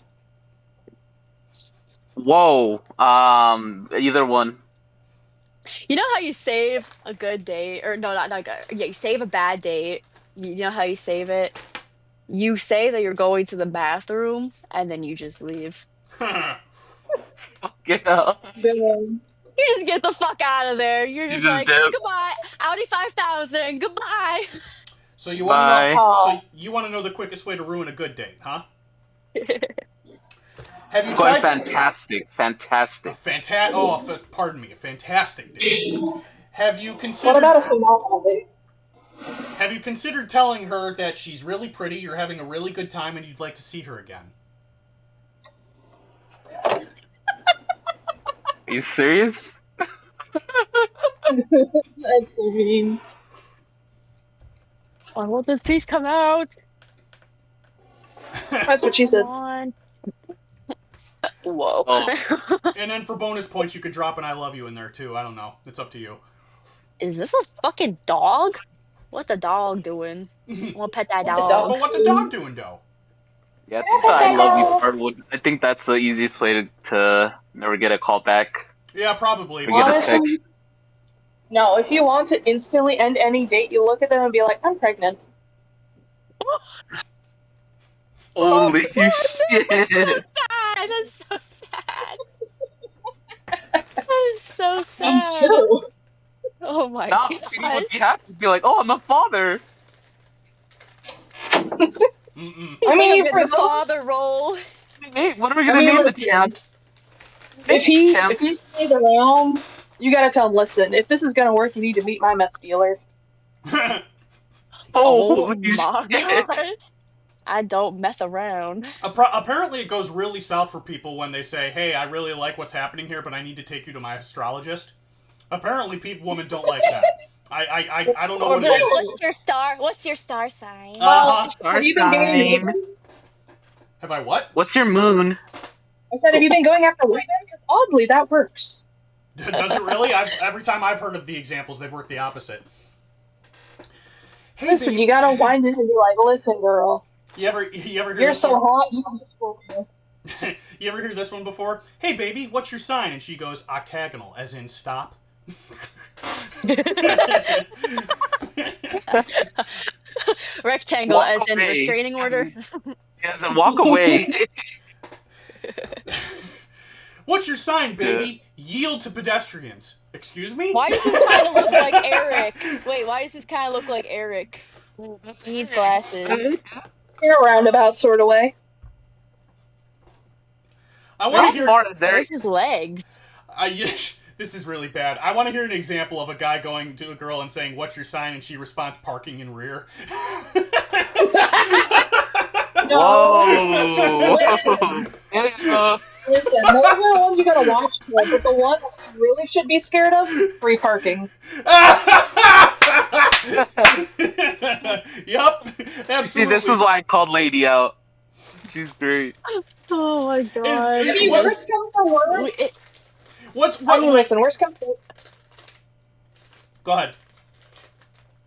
Whoa. Either one. You know how you save a good date, or no, not good. Yeah, you save a bad date. You know how you save it? You say that you're going to the bathroom, and then you just leave. Get up. Villain. You just get the fuck out of there. You're You just just like, dip. goodbye, Audi 5000, goodbye. So you want to know? Bye. So Oh, you want to know the quickest way to ruin a good date, huh? Have you It's going tried fantastic. a Fantastic. pardon me, a fantastic date? Have you what considered about a phenomenal date? Have you considered telling her that she's really pretty, you're having a really good time, and you'd like to see her again? Are you serious? That's so mean. When will this piece come out? That's what she Come said. on. Whoa. Oh, And then for bonus points, you could drop an "I love you" in there too. I don't know. It's up to you. Is this a fucking dog? What the dog doing? I want to pet that What the dog. dog? But what the dog doing, though? yeah. I think the I love you part would. I think that's the easiest way to never get a call back. Yeah, probably. Or get a Honestly, text. no. If you want to instantly end any date, you look at them and be like, "I'm pregnant." Oh, Holy shit! that's so sad. That's so sad. That is so That's sad. true. Oh my Now god. she would be happy. Be like, oh, I'm a father. Mm-mm. He's I mean, like for in the those, father role. Nate, what are we I gonna mean, name the listen, champ? if he Champ. if he stays around, you gotta tell him, listen, if this is gonna work, you need to meet my meth dealer. Oh Holy my shit! god. I don't mess around. Apparently, it goes really south for people when they say, "Hey, I really like what's happening here, but I need to take you to my astrologist." Apparently, women don't like that. I don't know Or what be it like, is. what's your star sign? Well, Uh huh. Star have you been dating sign. Becky? Have I what? What's your moon? I said, have you been going after white men? Because oddly, that works. Does it really? Every time I've heard of the examples, they've worked the opposite. Hey, Listen, babe. you gotta wind it and be like, listen, girl. You ever hear You're this so one? hot, you can just go for it. You ever hear this one before? Hey, baby, what's your sign? And she goes, octagonal, as in stop. Rectangle, Walk as in away. restraining order. Yes, and walk away. What's your sign, baby? Yield to pedestrians. Excuse me? Why does this kind of look like Eric? Wait, why does this kind of look like Eric? He needs glasses. In a roundabout sort of way. I want to hear. Where's his legs? This is really bad. I want to hear an example of a guy going to a girl and saying, "What's your sign?" and she responds, "Parking in rear." Whoa! Listen, those are the ones you gotta watch for, but the ones you really should be scared of, free parking. Yup, absolutely. See, this is why I called Lady out. She's great. Oh my god. Maybe worst comes to worst. Listen, worst comes to. Go ahead.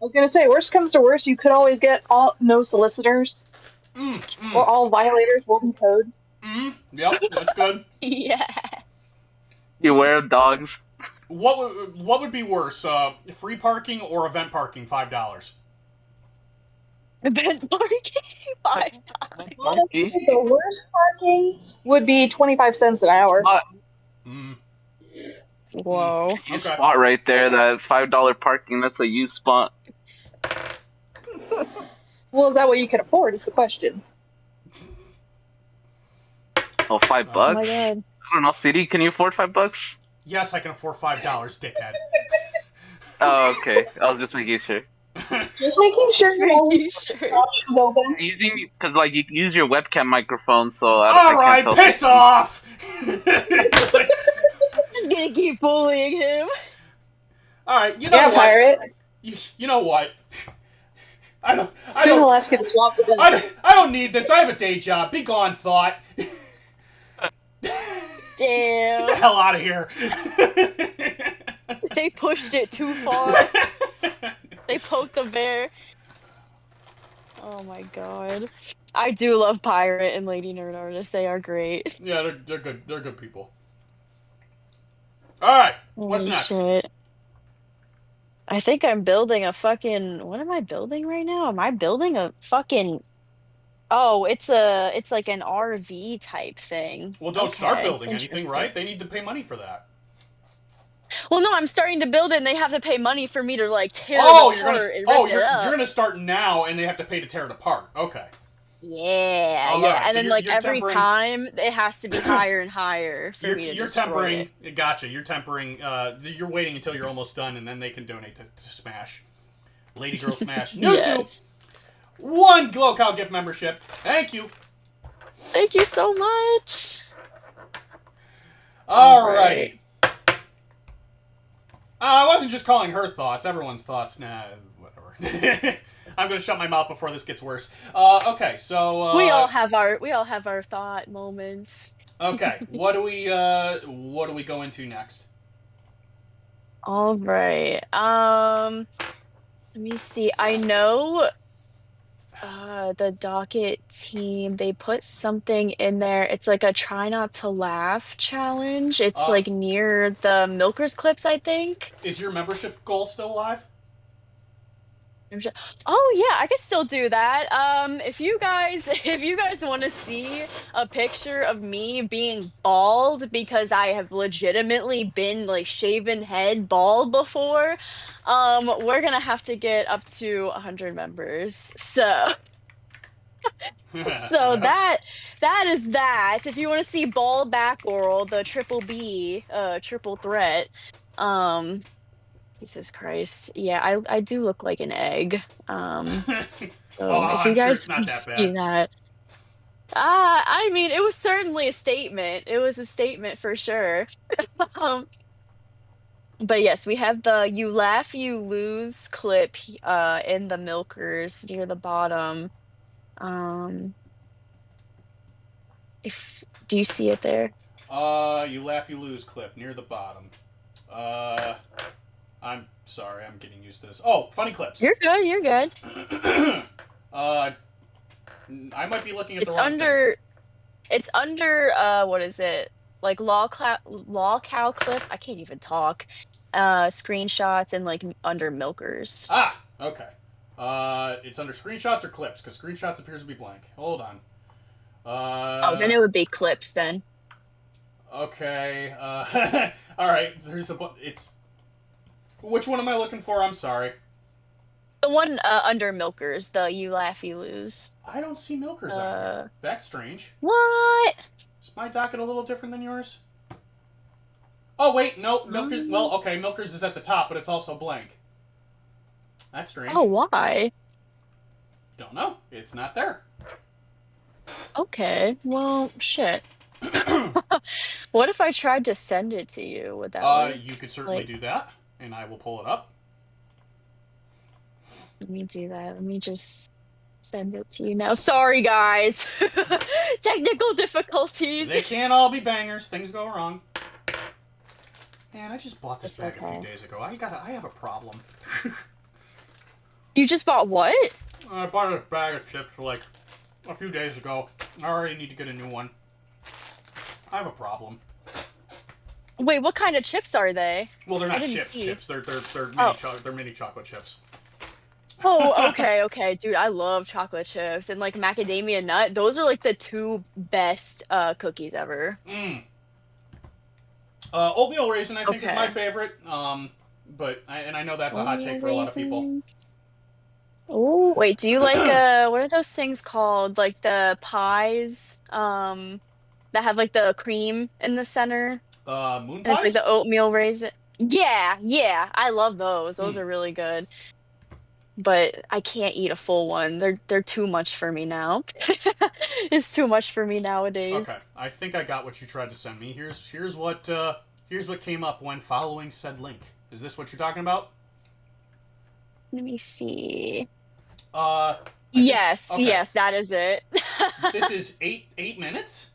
I was gonna say, worst comes to worst, you could always get all no solicitors. Or all violators will be towed. Yep, that's good. Yeah. Beware of dogs. What would be worse, free parking or event parking? $5. Event parking? Honestly, the worst parking would be 25 cents an hour. Whoa. You spot right there, that $5 parking, that's a used spot. Well, is that what you can afford, is the question. Oh, $5? Oh my god. I don't know, CD, can you afford $5? Yes, I can afford $5, dickhead. Oh, okay. I was just making sure. Just making sure you're always options open. Using, because, like, you use your webcam microphone, so... Alright, piss off! Just gonna keep bullying him. Alright, you know what? Pirate. You know what? I don't need this. I have a day job. Be gone, thought. Damn. Get the hell out of here. They pushed it too far. They poked the bear. Oh my god. I do love Pirate and Lady Nerd Artist. They are great. Yeah, they're good. They're good people. Alright, what's next? Shit. I think I'm building a fucking... What am I building right now? Am I building a fucking... Oh, it's like an RV type thing. Well, don't start building anything, right? They need to pay money for that. Well, no, I'm starting to build it, and they have to pay money for me to like tear it apart. You're gonna start now, and they have to pay to tear it apart. Okay. Yeah, Oh, yeah, right. and So then like every tempering... time it has to be higher and higher for me to You're destroy tempering. it. Gotcha. You're tempering. You're waiting until you're almost done, and then they can donate to Smash. Lady Girl Smash. New soup. 1 Glow Cow gift membership. Thank you. Thank you so much. Alrighty. I wasn't just calling her thoughts. Everyone's thoughts. Nah, whatever. I'm gonna shut my mouth before this gets worse. Okay, so we all have our thought moments. Okay, what do we go into next? All right. Let me see. I know the docket team, they put something in there. It's like a try not to laugh challenge. It's like near the Milkers clips, I think. Is your membership goal still alive? Oh yeah, I can still do that. If you guys want to see a picture of me being bald, because I have legitimately been like shaven head bald before, we're gonna have to get up to 100 members. So that is that. If you want to see bald back oral, the triple B, triple threat, Jesus Christ. Yeah, I do look like an egg. So if you guys sure it's not that see that. I mean, it was certainly a statement. It was a statement for sure. But yes, we have the "You Laugh, You Lose" clip in the Milkers near the bottom. Do you see it there? You laugh, you lose clip near the bottom. I'm sorry, I'm getting used to this. Oh, funny clips. You're good. You're good. I might be looking at the It's wrong thing. under. It's under. What is it? Like law cow clips. I can't even talk. Screenshots and like under milkers. Ah, okay. It's under screenshots or clips, because screenshots appears to be blank. Hold on. Oh, then it would be clips then. Okay. All right. It's. Which one am I looking for? I'm sorry. The one under milkers. The you laugh, you lose. I don't see milkers on here. That's strange. What? Is my docket a little different than yours? Oh wait, no, milkers. Well, okay, milkers is at the top, but it's also blank. That's strange. Oh, why? Don't know. It's not there. Okay. Well, shit. What if I tried to send it to you? Would that work? You could certainly do that, and I will pull it up. Let me do that. Let me just send it to you now. Sorry, guys. Technical difficulties. They can't all be bangers. Things go wrong. Man, I just bought this That's bag a few days ago. I have a problem. You just bought what? I bought a bag of chips like a few days ago. I already need to get a new one. I have a problem. Wait, what kind of chips are they? Well, they're not chips. Chips. They're mini chocolate chips. Oh, okay. Dude, I love chocolate chips and like macadamia nut. Those are like the two best cookies ever. Oatmeal raisin, I think, is my favorite. But I know that's a hot take for a lot of people. Oh, wait, do you like what are those things called? Like the pies that have like the cream in the center? Moon And it's like pies? the oatmeal raisin. Yeah, I love those. Those are really good. But I can't eat a full one. They're too much for me now. It's too much for me nowadays. Okay, I think I got what you tried to send me. Here's what came up when following said link. Is this what you're talking about? Let me see. Yes, that is it. This is 8 minutes?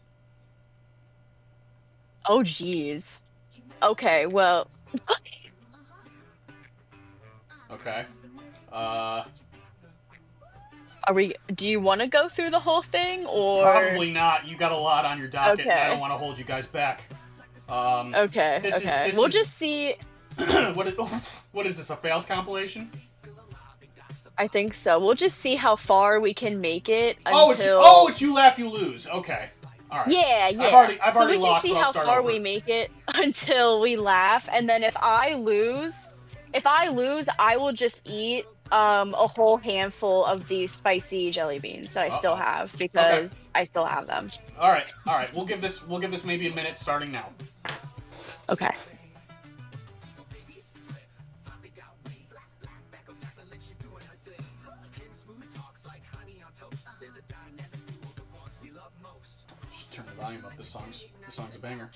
Oh, geez. Okay, well. Okay. Do you want to go through the whole thing, or? Probably not. You got a lot on your docket, Okay. and I don't want to hold you guys back. Okay. We'll just see. What is this, a fails compilation? I think so. We'll just see how far we can make it until... it's you laugh, you lose. Okay. All right. Yeah. I've already lost, we can see how far we make it until we laugh, and then if I lose, I will just eat a whole handful of these spicy jelly beans that I still have because I still have them. All right. We'll give this maybe a minute starting now. Okay. Turn the volume up. This song's a banger.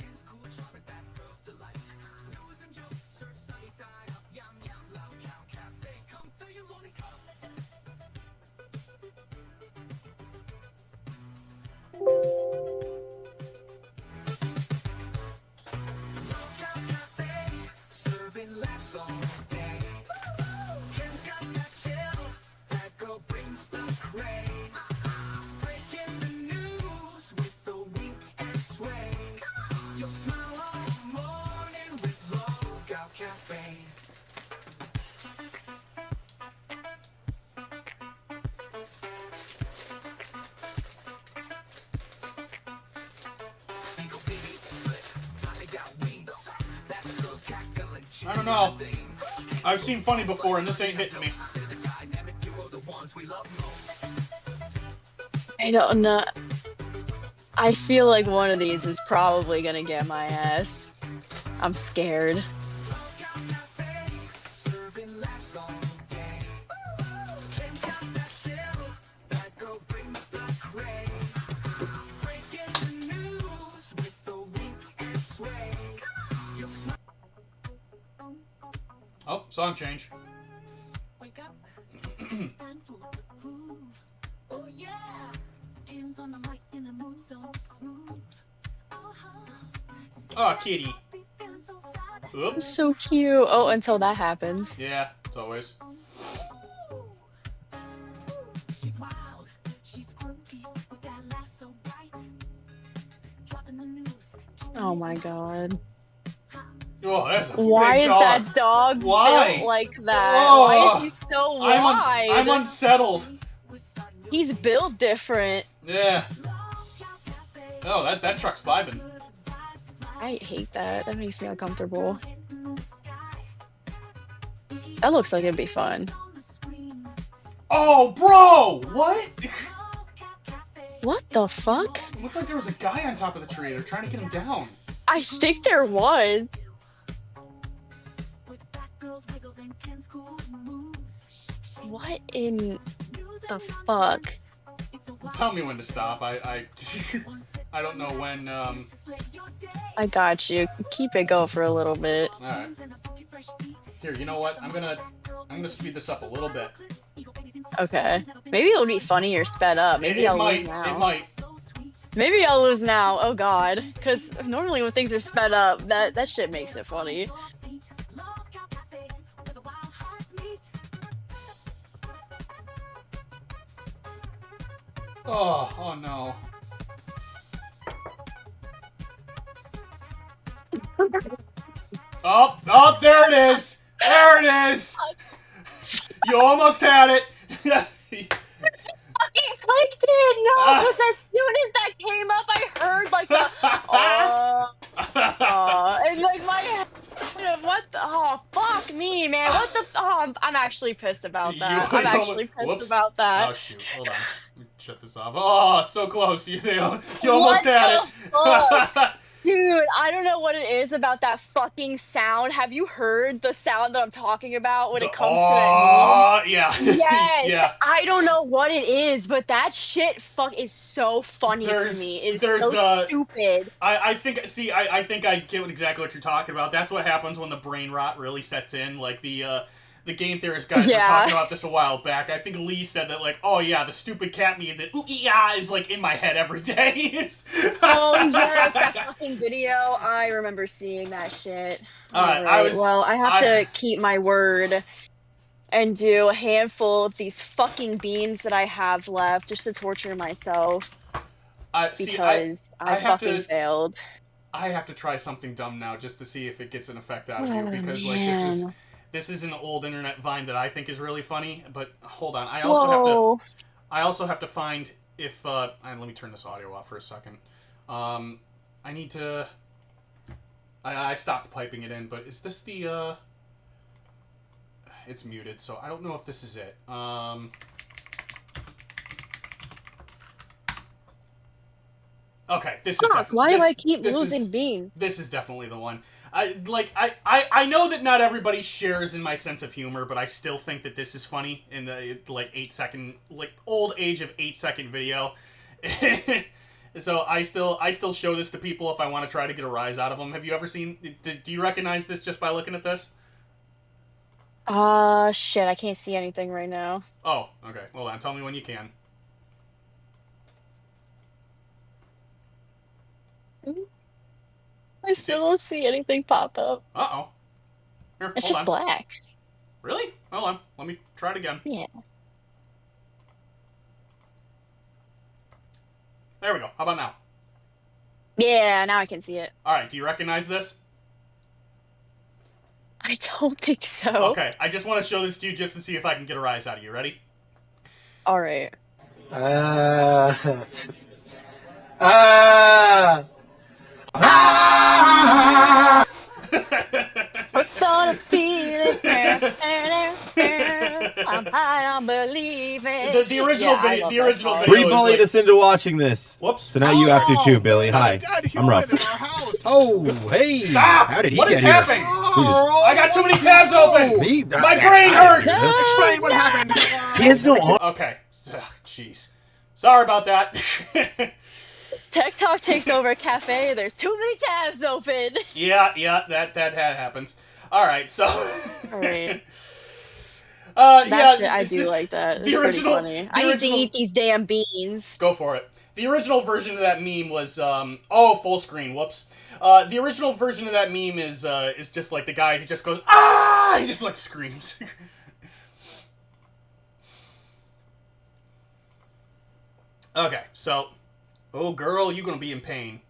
I don't know. I've seen Funny before, and this ain't hitting me. I don't know. I feel like one of these is probably gonna get my ass. I'm scared. Oh, song change. Oh, kitty. Oops. So cute. Oh, until that happens. Yeah, it's always. Oh my god. Oh, that's a Why big is dog. that dog Why? built like that? Oh, Why is he so wide? I'm unsettled. He's built different. Yeah. Oh, that truck's vibing. I hate that. That makes me uncomfortable. That looks like it'd be fun. Oh, bro! What? What the fuck? It looked like there was a guy on top of the tree. They're trying to get him down. I think there was. What in the fuck? Tell me when to stop. I don't know when. I got you. Keep it go for a little bit. All right. Here, you know what? I'm gonna speed this up a little bit. Okay. Maybe it'll be funnier sped up. Maybe I'll lose now. It might. Maybe I'll lose now. Oh god. Because normally when things are sped up, that shit makes it funny. Oh no. Oh, there it is! There it is! You almost had it! Fucking clicked it! No, because as soon as that came up, I heard like the and like my head, what the, oh fuck me, man, what the, oh, I'm actually pissed about that. I'm actually pissed about that. Oh shoot, hold on. Let me shut this off. Oh, so close. You almost had it. Dude, I don't know what it is about that fucking sound. Have you heard the sound that I'm talking about when it comes to that meme? Yeah. Yes. Yeah. I don't know what it is, but that shit is so funny to me. It is so stupid. I think I get exactly what you're talking about. That's what happens when the brain rot really sets in. Like the game theorist guys were talking about this a while back. I think Lee said that, like, oh yeah, the stupid cat meme that ooh-ee-ah is like in my head every day. Oh yes, that fucking video. I remember seeing that shit. Alright, I have to keep my word and do a handful of these fucking beans that I have left just to torture myself. Because I fucking failed. I have to try something dumb now just to see if it gets an effect out of you, because like this is an old internet vine that I think is really funny. But hold on, I also have to find if let me turn this audio off for a second. I need to. I stopped piping it in, but is this the? It's muted, so I don't know if this is it. Okay, this is definitely. Why do I keep losing beans? This is definitely the one. I know that not everybody shares in my sense of humor, but I still think that this is funny in the like 8-second, like old age of 8-second video. So I still show this to people if I want to try to get a rise out of them. Have you ever seen? Do you recognize this just by looking at this? Shit, I can't see anything right now. Oh, okay. Hold on. Tell me when you can. I still don't see anything pop up. Uh-oh. Here, it's just black. Really? Hold on. Let me try it again. Yeah. There we go. How about now? Yeah, now I can see it. Alright, do you recognize this? I don't think so. Okay, I just want to show this to you just to see if I can get a rise out of you. Ready? Alright. What's on a feeling? I'm high on believing. The original video. The original video. Bree bullied us into watching this. Whoops. So now you have to too, Billy. Hi. I'm rough. Oh, hey. Stop! How did he what get is here? happening? I got too many tabs open. Me? My brain hurts. Explain what happened. He has no arm. Okay. Jeez. Sorry about that. Tech Talk takes over a cafe. There's too many tabs open. Yeah, that happens. All right, so. All right. Yeah, shit, I do like that. It's pretty funny. I need to eat these damn beans. Go for it. The original version of that meme was full screen. Whoops. The original version of that meme is just like the guy who just goes ah, he just like screams. Okay, so, oh girl, you gonna be in pain.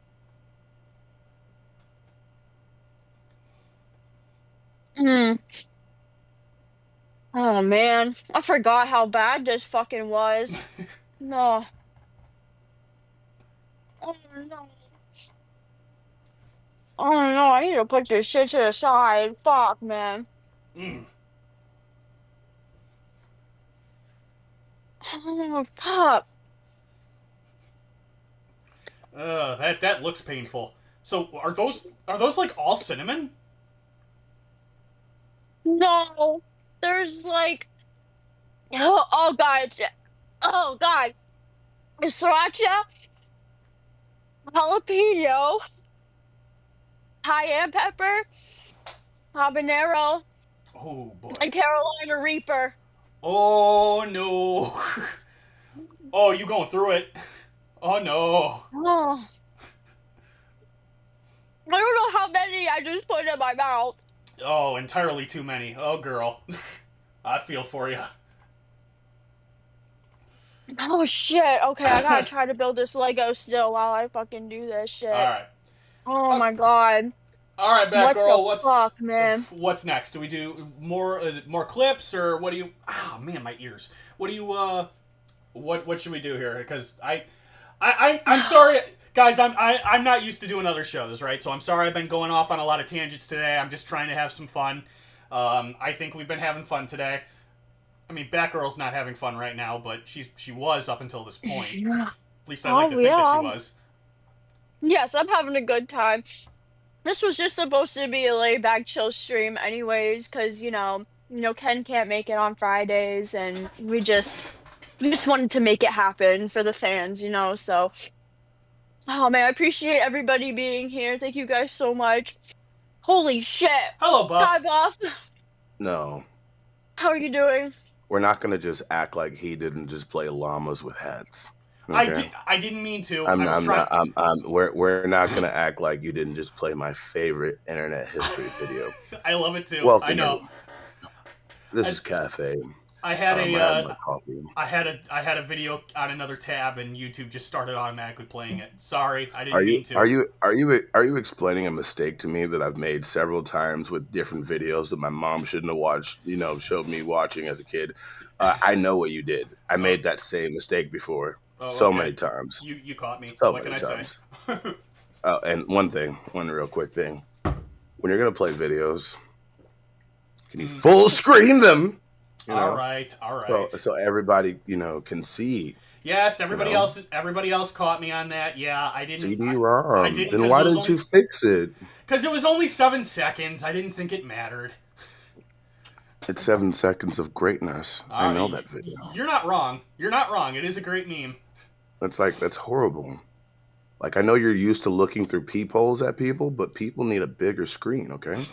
Oh man, I forgot how bad this fucking was. No. Oh no. Oh no, I need to put this shit to the side. Fuck, man. Mm. Oh, fuck. That looks painful. So are those like all cinnamon? No. There's like, oh god. Oh god. Sriracha, jalapeno, cayenne pepper, habanero, Oh boy. and Carolina Reaper. Oh no. Oh, you going through it? Oh no. Oh. I don't know how many I just put in my mouth. Oh, entirely too many. Oh girl. I feel for you. Oh shit. Okay, I gotta try to build this Lego still while I fucking do this shit. Alright. Oh my god. Alright, What Batgirl, the fuck, man? what's next? Do we do more clips or what do you man, my ears. What do you what should we do here? Because I'm sorry guys, I'm not used to doing other shows, right? So I'm sorry I've been going off on a lot of tangents today. I'm just trying to have some fun. I think we've been having fun today. I mean, Batgirl's not having fun right now, but she was up until this point. At least I like to think that she was. Yes, I'm having a good time. This was just supposed to be a laid-back, chill stream anyways, because, Ken can't make it on Fridays, and we just wanted to make it happen for the fans, so... Oh, man, I appreciate everybody being here. Thank you guys so much. Holy shit! Hello, Buff. Hi, Buff. No. How are you doing? We're not going to just act like he didn't just play llamas with hats. Okay? I didn't mean to. We're not going to act like you didn't just play my favorite internet history video. I love it too. Welcome, I know. This is Cafe. I had coffee. I had a video on another tab and YouTube just started automatically playing it. Sorry, I didn't mean to. Are you explaining a mistake to me that I've made several times with different videos that my mom shouldn't have watched? Showed me watching as a kid. I know what you did. I made that same mistake before many times. You caught me. So what can I times. say? And one real quick thing: when you're gonna play videos, can you full screen them? All right. So everybody, can see. Yes, everybody else caught me on that. Yeah, I didn't. CD-ROM. I didn't. Then why didn't you fix it? Because it was only 7 seconds. I didn't think it mattered. It's 7 seconds of greatness. I know that video. You're not wrong. It is a great meme. That's horrible. Like, I know you're used to looking through peepholes at people, but people need a bigger screen, okay?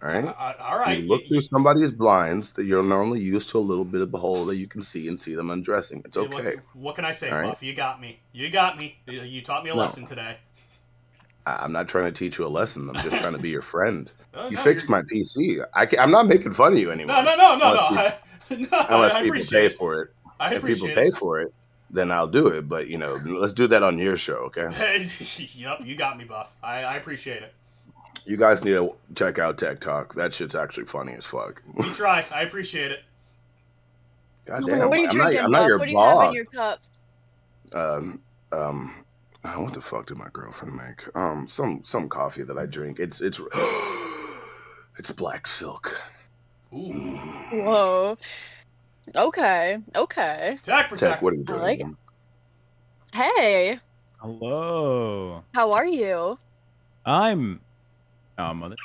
All right? All right. You look through somebody's blinds that you're normally used to a little bit of a hole that you can see and see them undressing. It's okay. What can I say, All Buff? right? You got me. You taught me a lesson today. I'm not trying to teach you a lesson. I'm just trying to be your friend. You no, fixed my PC. I'm not making fun of you anymore. No. Unless people pay for it. If people pay for it, then I'll do it. But, let's do that on your show, okay? Yep, you got me, Buff. I appreciate it. You guys need to check out Tech Talk. That shit's actually funny as fuck. We try. I appreciate it. God damn. What are you drinking, I'm not your What do you boss. have in your cup? What the fuck did my girlfriend make? Some coffee that I drink. It's it's black silk. Ooh. Whoa. Okay. Tech Protect. Tech, what are you doing? I like it. Hey. Hello. How are you? I'm... Oh, mother...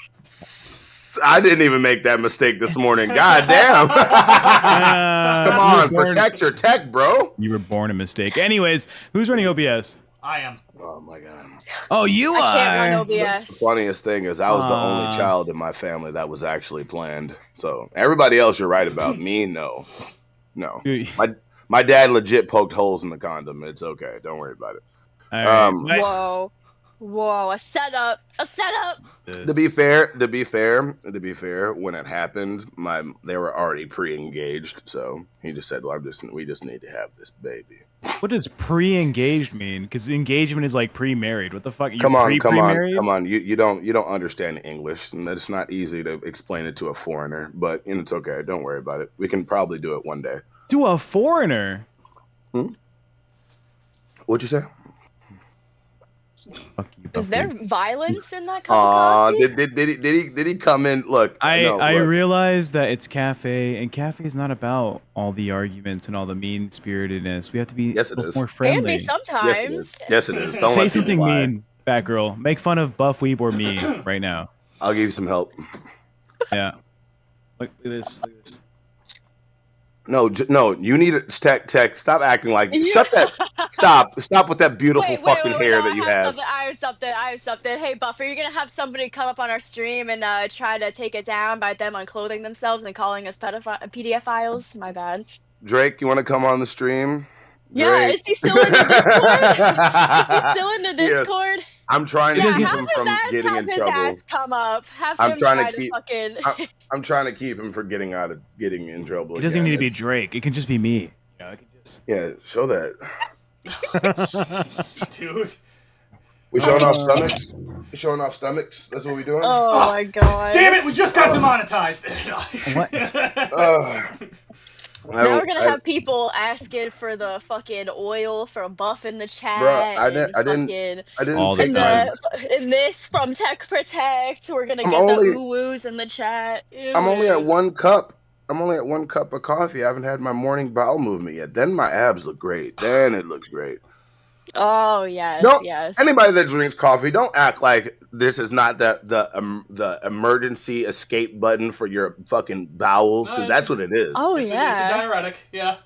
I didn't even make that mistake this morning. God damn. Come on, protect your tech, bro. You were born a mistake. Anyways, who's running OBS? I am. Oh, my God. Oh, you I are? can't run OBS. The funniest thing is I was the only child in my family that was actually planned. So everybody else you're right about. Me, no. Dude. My dad legit poked holes in the condom. It's okay. Don't worry about it. All right. Whoa, a setup. To be fair, when it happened, they were already pre-engaged, so he just said, "Well, we just need to have this baby." What does pre-engaged mean? Because engagement is like pre-married. What the fuck? Come on. You don't understand English, and it's not easy to explain it to a foreigner. But it's okay. Don't worry about it. We can probably do it one day. To a foreigner? What'd you say? Is there violence in that cup of coffee? Did he come in? Look, I realize that it's cafe, and cafe is not about all the arguments and all the mean-spiritedness. We have to be more friendly. Can be sometimes. Yes, it is. Don't say something mean, Batgirl. Make fun of Buff Weeb or me right now. I'll give you some help. Yeah. Look at this. No, you need to tech. Stop acting like shut that. Stop with that beautiful fucking hair that you have. I have something. Hey, Buff, are you gonna have somebody come up on our stream and try to take it down by them unclothing themselves and calling us pedophiles? My bad. Drake, you want to come on the stream? Yeah, is he still in the Discord? Is he still in the Discord? Yes. I'm trying to keep him from getting in trouble. Ass come up. I'm trying to keep him from getting in trouble. It doesn't even need to be Drake. It can just be me. Yeah, show that. Jeez, dude. We showing off stomachs. We showing off stomachs. That's what we doing. Oh my god! Damn it! We just got demonetized. What? Now we're gonna have people asking for the fucking oil from Buff in the chat. Bro, I didn't take time. And this from Tech Protect. We're gonna get the woo-woos in the chat. I'm only at 1 cup. I'm only at 1 cup of coffee. I haven't had my morning bowel movement yet. Then my abs look great. Then it looks great. Oh yes, yes. Anybody that drinks coffee, don't act like this is not the emergency escape button for your fucking bowels, because that's what it is. Oh it's yeah, it's a diuretic. Yeah.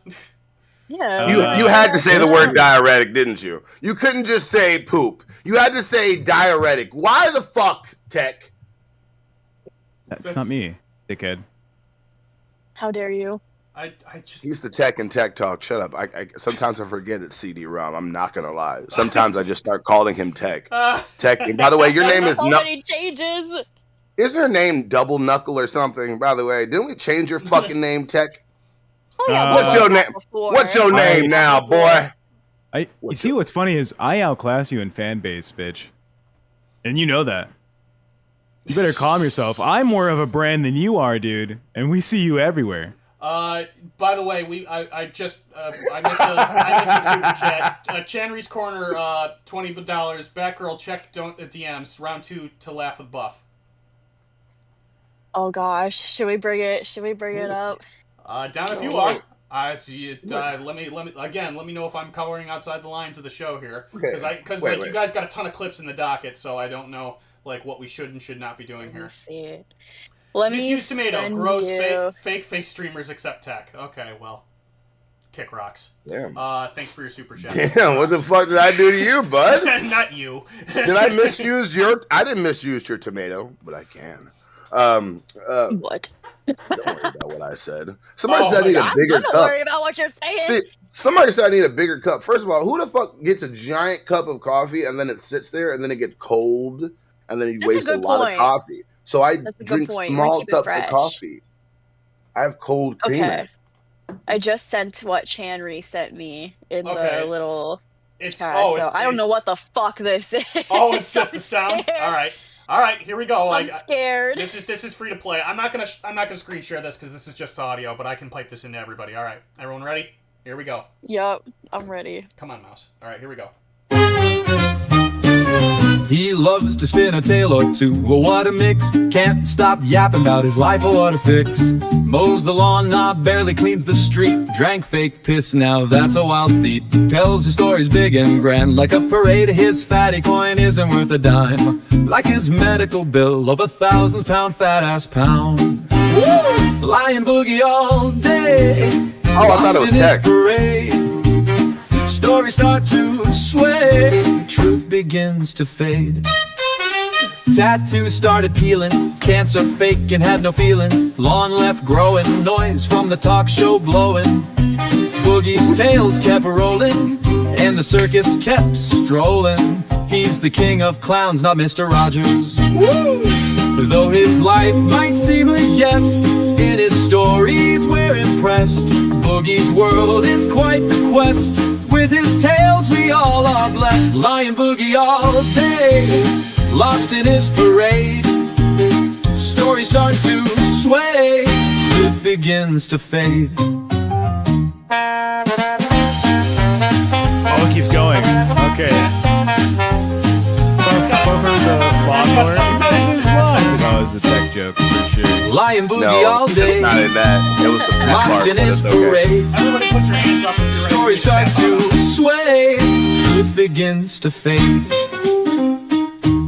Yeah. You had to say the word diuretic, didn't you? You couldn't just say poop. You had to say diuretic. Why the fuck, Tech? That's not me, dickhead. How dare you? I just... He's the Tech and Tech Talk. Shut up. I sometimes I forget it's CD-ROM. I'm not gonna lie. Sometimes I just start calling him Tech. Tech. And by the way, your name is so many changes. Is your name Double Knuckle or something? By the way, didn't we change your fucking name, Tech? Oh, yeah, what's your name? What's your name now, boy? You see, what's funny is I outclass you in fan base, bitch, and you know that. You better calm yourself. I'm more of a brand than you are, dude, and we see you everywhere. By the way, I missed a super chat. Chanry's Corner, $20. Batgirl, check DMs. Round 2 to laugh with Buff. Oh gosh, should we bring it up? Down if you are. Let me know if I'm covering outside the lines of the show here, because you guys got a ton of clips in the docket, so I don't know like what we should and should not be doing here. Let's see. Let me Misused tomato. send Gross you... fake face streamers except Tech. Okay, well, kick rocks. Damn. Thanks for your super chat. Damn, what the fuck did I do to you, bud? Not you. Did I misuse your? I didn't misuse your tomato, but I can. What? Don't worry about what I said. Somebody said I need a bigger cup. Don't worry about what you're saying. See, somebody said I need a bigger cup. First of all, who the fuck gets a giant cup of coffee and then it sits there and then it gets cold and then you waste a lot of coffee? So I drink small cups of coffee. I have cold creamer. Okay. I just sent what Chanry sent me in the little chat, so I don't know what the fuck this is. Oh, it's just the sound? All right, here we go. I'm scared. This is free to play. I'm not gonna screen share this because this is just audio, but I can pipe this into everybody. All right, everyone ready? Here we go. Yup, I'm ready. Come on, mouse. All right, here we go. He loves to spin a tale or two. Well, what a mix. Can't stop yapping about his life or what a fix. Mows the lawn, barely cleans the street. Drank fake piss, now that's a wild feat. Tells his stories big and grand, like a parade. His fatty coin isn't worth a dime, like his medical bill of 1,000-pound fat-ass pound. Lion boogie all day. Oh, I thought it was Tech. Stories start to sway, truth begins to fade. Tattoos started peeling, cancer fake and had no feeling. Lawn left growing, noise from the talk show blowing. Boogie's tales kept rolling, and the circus kept strolling. He's the king of clowns, not Mr. Rogers. Though his life might seem a jest, in his stories we're impressed. Boogie's world is quite the quest. With his tales we all are blessed. Lion Boogie all day, lost in his parade. Stories start to sway, it begins to fade. Oh, it keeps going. Okay. Over the lawnmower. This is live. That was a tech joke for sure. Lion Boogie No, all day, it's not in that. It was the first lost part, in but his it's okay. parade. Everybody put your hands up if you're ready. Stories start to sway, truth begins to fade.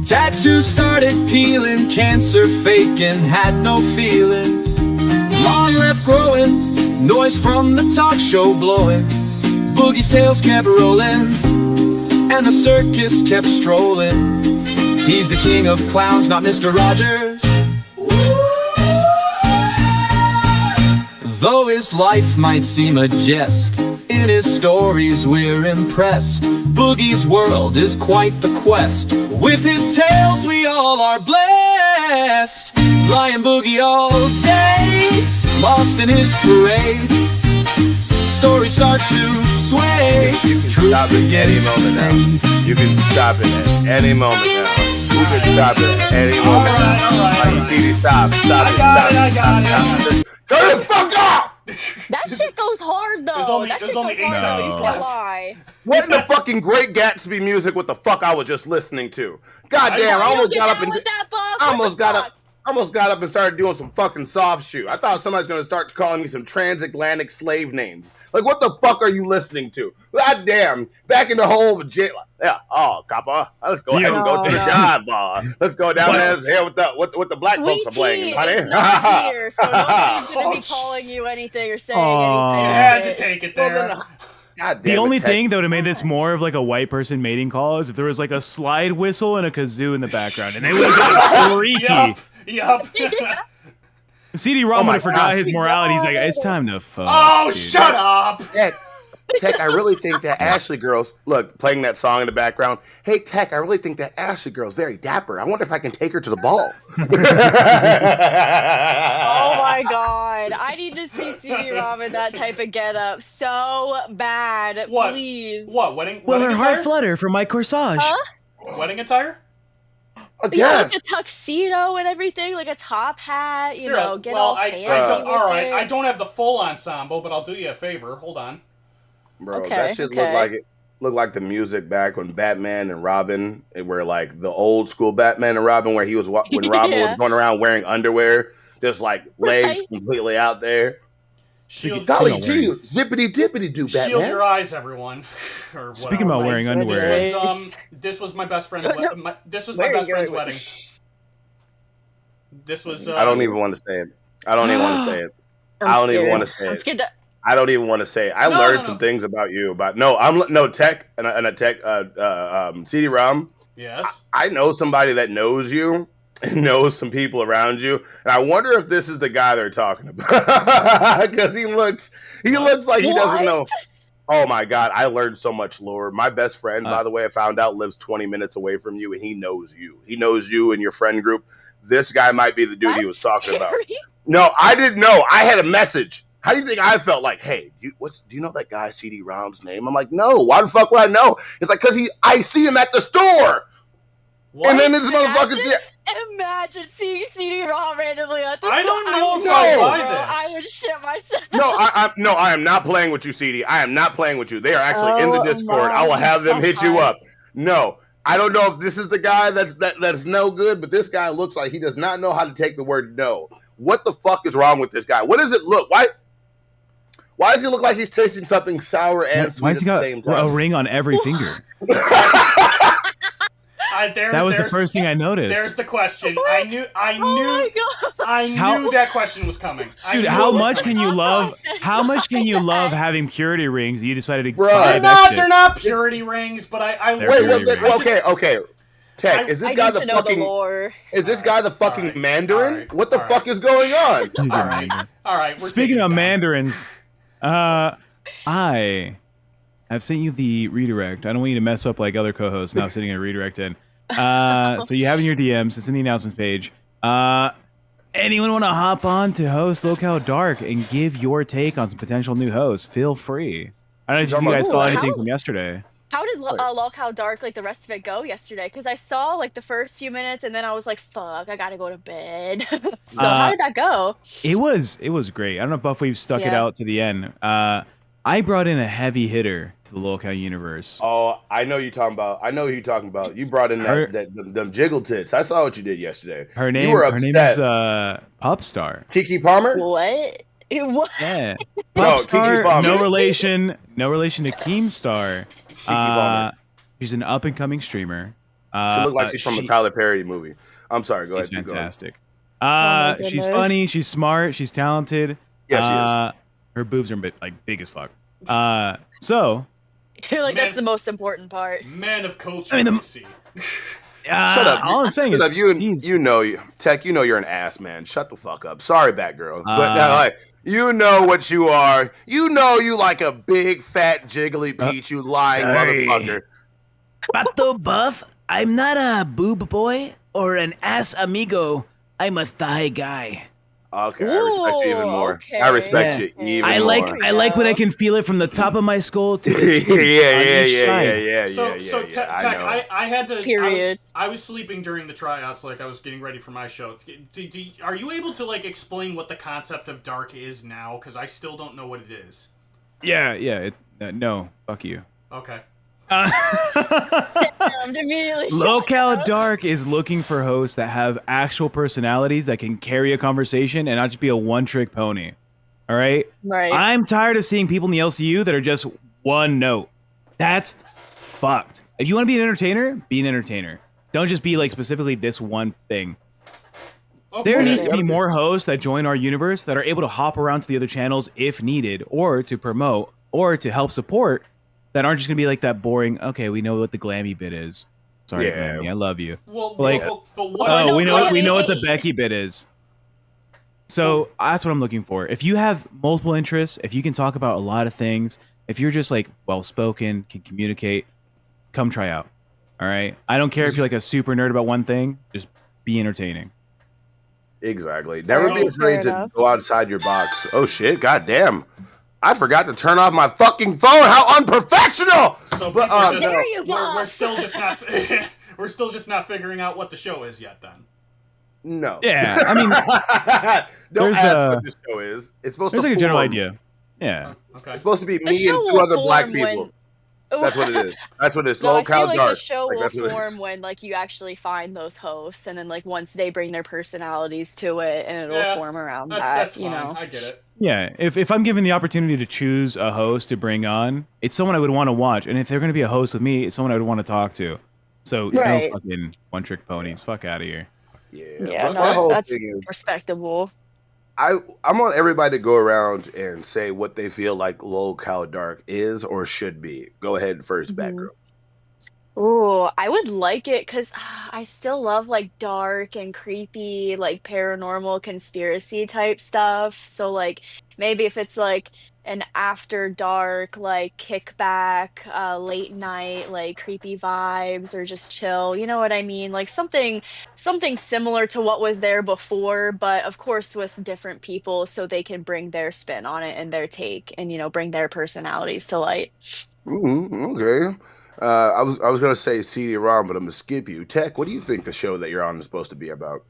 Tattoos started peeling, cancer faking, had no feeling. Long left growing, noise from the talk show blowing. Boogie's tales kept rolling, and the circus kept strolling. He's the king of clowns, not Mr. Rogers. Though his life might seem a jest, in his stories we're impressed. Boogie's world is quite the quest. With his tales we all are blessed. Lion Boogie all day, lost in his parade. Stories start to sway. You can Truth stop it any moment now. You can stop it at any moment now. You can stop it at any moment now. All right. CD, stop. Stop it. I got it. Turn the fuck off! That shit goes hard though. There's only- that there's shit only goes 8 hard, seconds I left. can't lie. What in the fucking Great Gatsby music? What the fuck I was just listening to? God damn! I almost got up and with that, Buck? I What almost the got fuck? up. Almost got up and started doing some fucking soft shoe. I thought somebody's gonna start calling me some transatlantic slave names. Like, what the fuck are you listening to? God damn! Back in the hole of jail. Yeah. Oh, copper. Let's go ahead and go to the job. Let's go down there and hear what the black Sweet folks are playing, tea honey. is not here, so nobody's gonna be Oh, calling jeez. you anything or saying Aw. You anything. had to take it Well, there. then, God damn The it, only Ted. thing that would have made this more of like a white person mating call is if there was like a slide whistle and a kazoo in the background, and they would have got freaky. Yup. CD-ROM Oh my would have forgot God. his morality. He's like, it's time to fuck. Oh, dude." shut up. Tech, I really think that Ashley girl's look playing that song in the background. Hey, Tech, I really think that Ashley girl's very dapper. I wonder if I can take her to the ball. Oh my god. I need to see CD-ROM in that type of getup so bad. What? Please. What? Wedding Well, her attire? heart flutter for my corsage. Huh? Wedding attire? Yeah, Yes. like a tuxedo and everything, like a top hat, you Here, know, get well, all I fancy don't, with all right. it. I don't have the full ensemble, but I'll do you a favor. Hold on. Bro, Okay, that shit okay. looked like the music back when Batman and Robin were like the old school Batman and Robin, where he was when Robin Yeah. was going around wearing underwear, just like legs Right. completely out there. Shield, Golly Shield- gee, zippity dippity do shield Batman. your eyes, everyone. Or Speaking whatever. about wearing goodness. underwear, This was my best friend's this was my Where are best you friend's going wedding. This was I don't even want to say it. I don't even want to say it. I don't even want to say I'm it. scared to... I don't even want to say it. I No, learned no, some no. things about you. Tech and a Tech CD-ROM. Yes. I know somebody that knows you and knows some people around you, and I wonder if this is the guy they're talking about because he looks like he doesn't know. Oh my god, I learned so much lore. My best friend, by the way, I found out lives 20 minutes away from you, and he knows you. He knows you and your friend group. This guy might be the dude he was talking about. No, I didn't know. I had a message. How do you think I felt? Like, hey, do you know that guy CD-ROM's name? I'm like, no. Why the fuck would I know? It's like, because I see him at the store. What? And then this motherfucker's there. Imagine seeing CD-ROM randomly at the I store. don't know if No. I buy Bro, this. I would shit myself. No, I am not playing with you, CD. I am not playing with you. They are actually in the Oh Discord. I will my have them hit you God. up. No, I don't know if this is the guy that's no good, but this guy looks like he does not know how to take the word no. What the fuck is wrong with this guy? What does it look? Why does he look like he's tasting something sour and sweet why at has he the got same a time? ring on every finger? That was the first thing I noticed. There's the question. I knew Oh my god. that question was coming. I Dude, knew how it was much coming. can you love? Process How much can you like love that. having purity rings? You decided to Bruh. buy They're that not. shit. They're not purity rings, but I They're Wait, purity wait, rings. okay. Tech, is this I guy need the to know fucking? the lore. Is this guy the fucking Alright. Mandarin? Alright. What the Alright. fuck is going on? He's a All right. Mandarin. All right. We're Speaking taking of it down. mandarins, I have sent you the redirect. I don't want you to mess up like other co-hosts now sitting a redirect in. So you have in your DMs. It's in the announcements page. Anyone want to hop on to host Locale Dark and give your take on some potential new hosts? Feel free. I don't know if you guys saw anything from yesterday. How did Locale Dark, like the rest of it, go yesterday? Because I saw like the first few minutes, and then I was like, "Fuck, I gotta go to bed." So how did that go? It was great. I don't know if Buffweave stuck it out to the end. I brought in a heavy hitter to the Locale universe. Oh, I know you're talking about. I know who you're talking about. You brought in them jiggle tits. I saw what you did yesterday. Her name is Pupstar. Kiki Palmer. What? What? Yeah. Pupstar, no relation to Keemstar. She's an up-and-coming streamer. She looks like she's from a Tyler Perry movie. I'm sorry, go ahead. She's fantastic. goodness. She's funny, she's smart, she's talented. Yeah, she is. Her boobs are big as fuck. So You're like, that's the most important part. Man of culture. I mean, Shut up. All I'm saying is, you know, Tech, you know you're an ass man. Shut the fuck up. Sorry, Batgirl. But you know what you are. You know you like a big, fat, jiggly peach, you lying motherfucker. Pato Buff, I'm not a boob boy or an ass amigo. I'm a thigh guy. Okay, I respect you even more. Okay. I respect you even more. I like when I can feel it from the top of my skull to the yeah. So Tech, I had to. Period. I was sleeping during the tryouts, like I was getting ready for my show. Are you able to like explain what the concept of dark is now? Because I still don't know what it is. Yeah. No, fuck you. Okay. Locale Dark is looking for hosts that have actual personalities that can carry a conversation and not just be a one-trick pony. All right? Right. I'm tired of seeing people in the LCU that are just one note. That's fucked. If you want to be an entertainer, be an entertainer. Don't just be like specifically this one thing. Okay. There needs to be more hosts that join our universe that are able to hop around to the other channels if needed, or to promote, or to help support, that aren't just gonna be like that boring. Okay, we know what the Glammy bit is. Sorry, Glammy, I love you. But what? We know what the Becky bit is. So that's what I'm looking for. If you have multiple interests, if you can talk about a lot of things, if you're just like well spoken, can communicate, come try out. All right. I don't care if you're like a super nerd about one thing. Just be entertaining. Exactly. Never be afraid to go outside your box. Oh shit! Goddamn. I forgot to turn off my fucking phone. How unprofessional! So, but we're still just not we're still just not figuring out what the show is yet. Then. No. Yeah, I mean, don't ask what the show is. It's supposed to. There's like a general idea. Yeah. Okay. It's supposed to be me and two other black people. That's what it is. That's what it is. No, I feel like Dark. the show will form when like you actually find those hosts, and then like once they bring their personalities to it, and it'll form around that. That's you fine. know. I get it. Yeah, if I'm given the opportunity to choose a host to bring on, it's someone I would want to watch, and if they're going to be a host with me, it's someone I would want to talk to. So no fucking one-trick ponies. Fuck out of here. Yeah, no, that's respectable. I want everybody to go around and say what they feel like Locale Dark is or should be. Go ahead first, Batgirl. Ooh, I would like it because I still love like dark and creepy, like paranormal conspiracy type stuff. So like maybe if it's like an after dark, like kickback, late night, like creepy vibes or just chill, you know what I mean? Like something similar to what was there before, but of course with different people so they can bring their spin on it and their take and, you know, bring their personalities to light. Okay. I was gonna say CD-ROM, but I'm gonna skip you. Tech, what do you think the show that you're on is supposed to be about?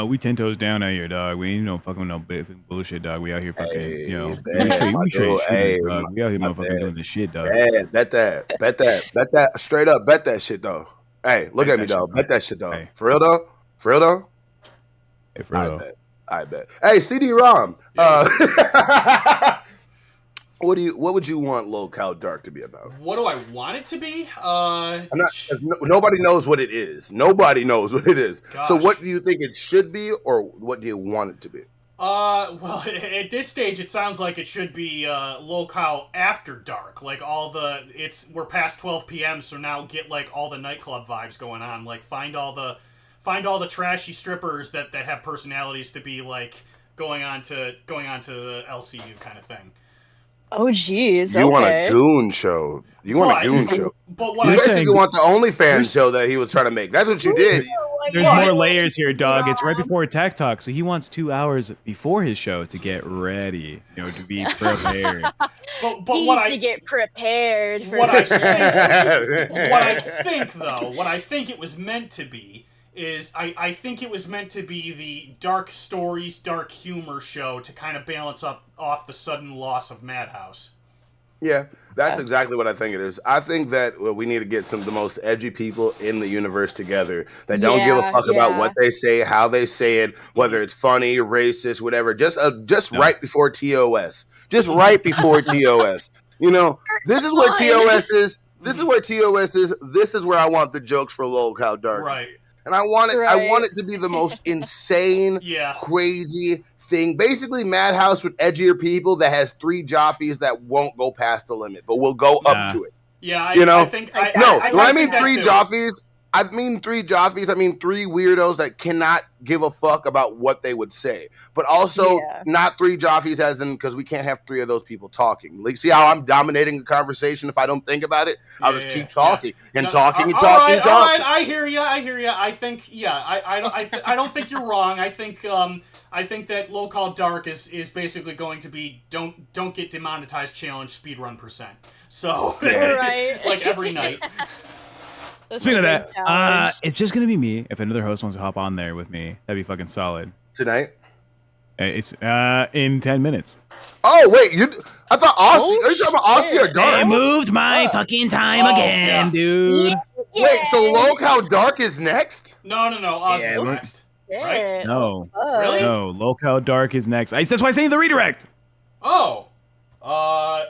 We 10 toes down out here, dog. We ain't no fucking no big bullshit, dog. We out here fucking, you know, we straight shooters, dog. We out here motherfucking doing this shit, dog. Bet that, straight up, bet that shit though. Hey, look at me though, bet that shit though. Hey. For real though? Hey, for real. I bet. Hey, CD-ROM. What would you want Locale Dark to be about? What do I want it to be? Nobody knows what it is. Nobody knows what it is. Gosh. So what do you think it should be, or what do you want it to be? Well, at this stage, it sounds like it should be Locale After Dark. Like we're past 12 p.m., so now get like all the nightclub vibes going on. Like find all the trashy strippers that have personalities to be like going on to the LCU kind of thing. Oh, jeez. You want a Okay. goon show. You want a goon show. But what You I basically saying- want the OnlyFans show that he was trying to make. That's what you did. There's What? more layers here, dog. It's right before Tech Talk, so he wants 2 hours before his show to get ready, to be prepared. but He what needs to get prepared for what I this. what I think it was meant to be is I think it was meant to be the dark stories, dark humor show to kind of balance off the sudden loss of Madhouse. Yeah, that's exactly what I think it is. I think that we need to get some of the most edgy people in the universe together that don't give a fuck about what they say, how they say it, whether it's funny, racist, whatever. Just right before TOS. Just right before TOS. This is where TOS is. This is where TOS is. This is where I want the jokes for Lol Cow Dark. Right. And I want it. Right. I want it to be the most insane, crazy thing. Basically, Madhouse with edgier people that has 3 joffies that won't go past the limit, but will go up to it. Yeah, I think. When I mean 3 joffies, I mean 3 joffies. I mean 3 weirdos that cannot give a fuck about what they would say, but also not 3 joffies as in because we can't have 3 of those people talking. Like, see how I'm dominating the conversation if I don't think about it? I'll just keep talking and talking and talking and talking. All right, I hear you. I think, I don't think you're wrong. I think that Low Call Dark is basically going to be don't get demonetized challenge speedrun %. So like every night. Speaking of that, it's just gonna be me. If another host wants to hop on there with me, that'd be fucking solid. Tonight? It's in 10 minutes. Oh wait, I thought Aussie. Are you talking about Aussie or Dark? I moved my fucking time again, dude. Wait, so Low Cow Dark is next? No, Aussie's next. Right? No. Really? No, Low Cow Dark is next. That's why I sent you the redirect. Oh.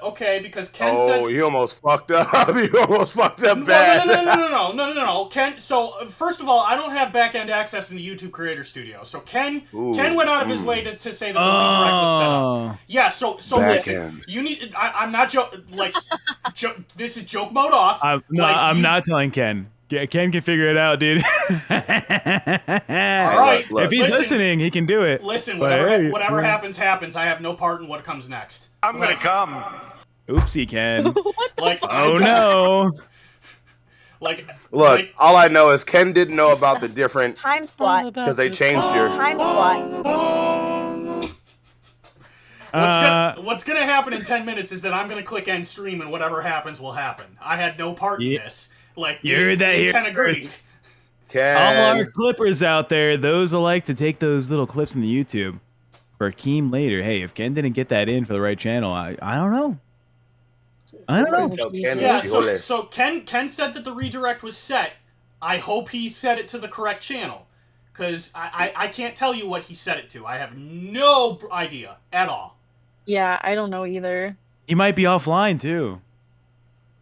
Okay, because Ken said... Oh, you almost fucked up. You almost fucked up bad. No. Ken, so, first of all, I don't have back-end access in the YouTube Creator Studio. So Ken went out of his way to say that the redirect was set up. Yeah, so listen. You need... I'm not joking. Like, this is joke mode off. I'm not telling Ken. Ken can figure it out, dude. All right. If he's listening, he can do it. Listen, whatever happens. I have no part in what comes next. I'm gonna come. Oopsie, Ken. No. Look, all I know is Ken didn't know about the different time slot because they changed your time slot. What's gonna happen in 10 minutes is that I'm gonna click end stream and whatever happens will happen. I had no part in this. Like, you heard that here Ken agreed. All our clippers out there, those who like to take those little clips in the YouTube for Keem later. Hey, if Ken didn't get that in for the right channel, I don't know. Yeah, so Ken said that the redirect was set. I hope he set it to the correct channel. Because I can't tell you what he set it to. I have no idea at all. Yeah, I don't know either. He might be offline too.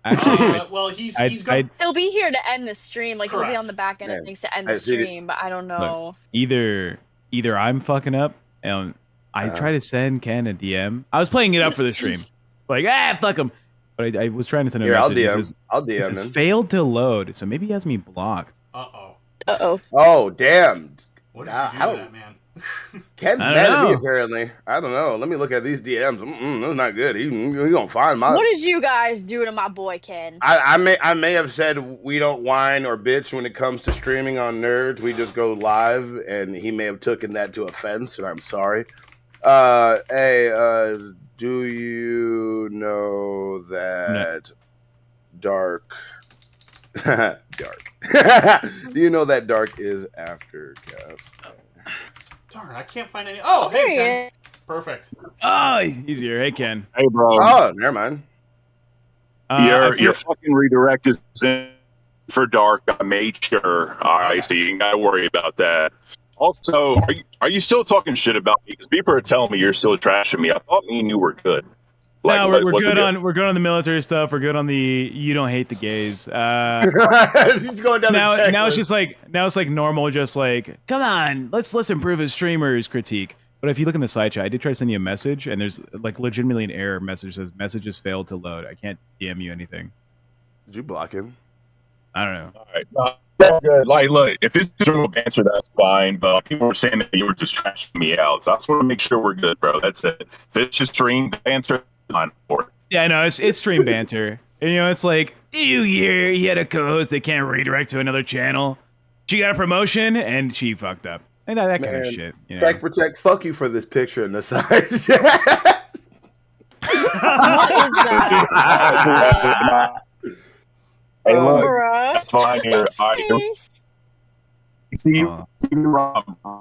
Actually, well, he's going. He'll be here to end the stream. Like, Correct. he'll be on the back end of things to end the stream, but I don't know. Look, either I'm fucking up, and I try to send Ken a DM. I was playing it up for the stream, like fuck him. But I was trying to send a message. I'll DM it says, him. Failed to load, so maybe he has me blocked. Oh damn. What did you do to that man? Ken's mad at me apparently. I don't know. Let me look at these DMs. That's not good. He gonna find my. What did you guys do to my boy Ken? I may have said we don't whine or bitch when it comes to streaming on Nerds. We just go live, and he may have taken that to offense, and I'm sorry. Do you know that Dark? Dark. Do you know that Dark is after Kev? Darn, I can't find any. Oh, hey, Ken. Perfect. Oh, he's here. Hey, Ken. Hey, bro. Oh, never mind. Your fucking redirect is in for Dark. I made sure. All right, so you ain't got to worry about that. Also, are you still talking shit about me? Because people are telling me you're still trashing me. I thought me and you were good. No, we're good on the military stuff. We're good on the you don't hate the gays. He's going down now it's just like normal, just like come on, let's improve his streamers critique. But if you look in the side chat, I did try to send you a message, and there's like legitimately an error message that says messages failed to load. I can't DM you anything. Did you block him? I don't know. All right. That's good. Like, look, if it's general banter, that's fine. But people were saying that you were just trashing me out, so I just want to make sure we're good, bro. That's it. If it's just stream banter, I'm for it. Yeah, I know it's stream banter. And, it's like, did you hear he had a co-host that can't redirect to another channel? She got a promotion and she fucked up. And that kind of shit. Tech Protect, fuck you for this picture and the size. What is that? Hey, look, Bruh. that's fine here. See, right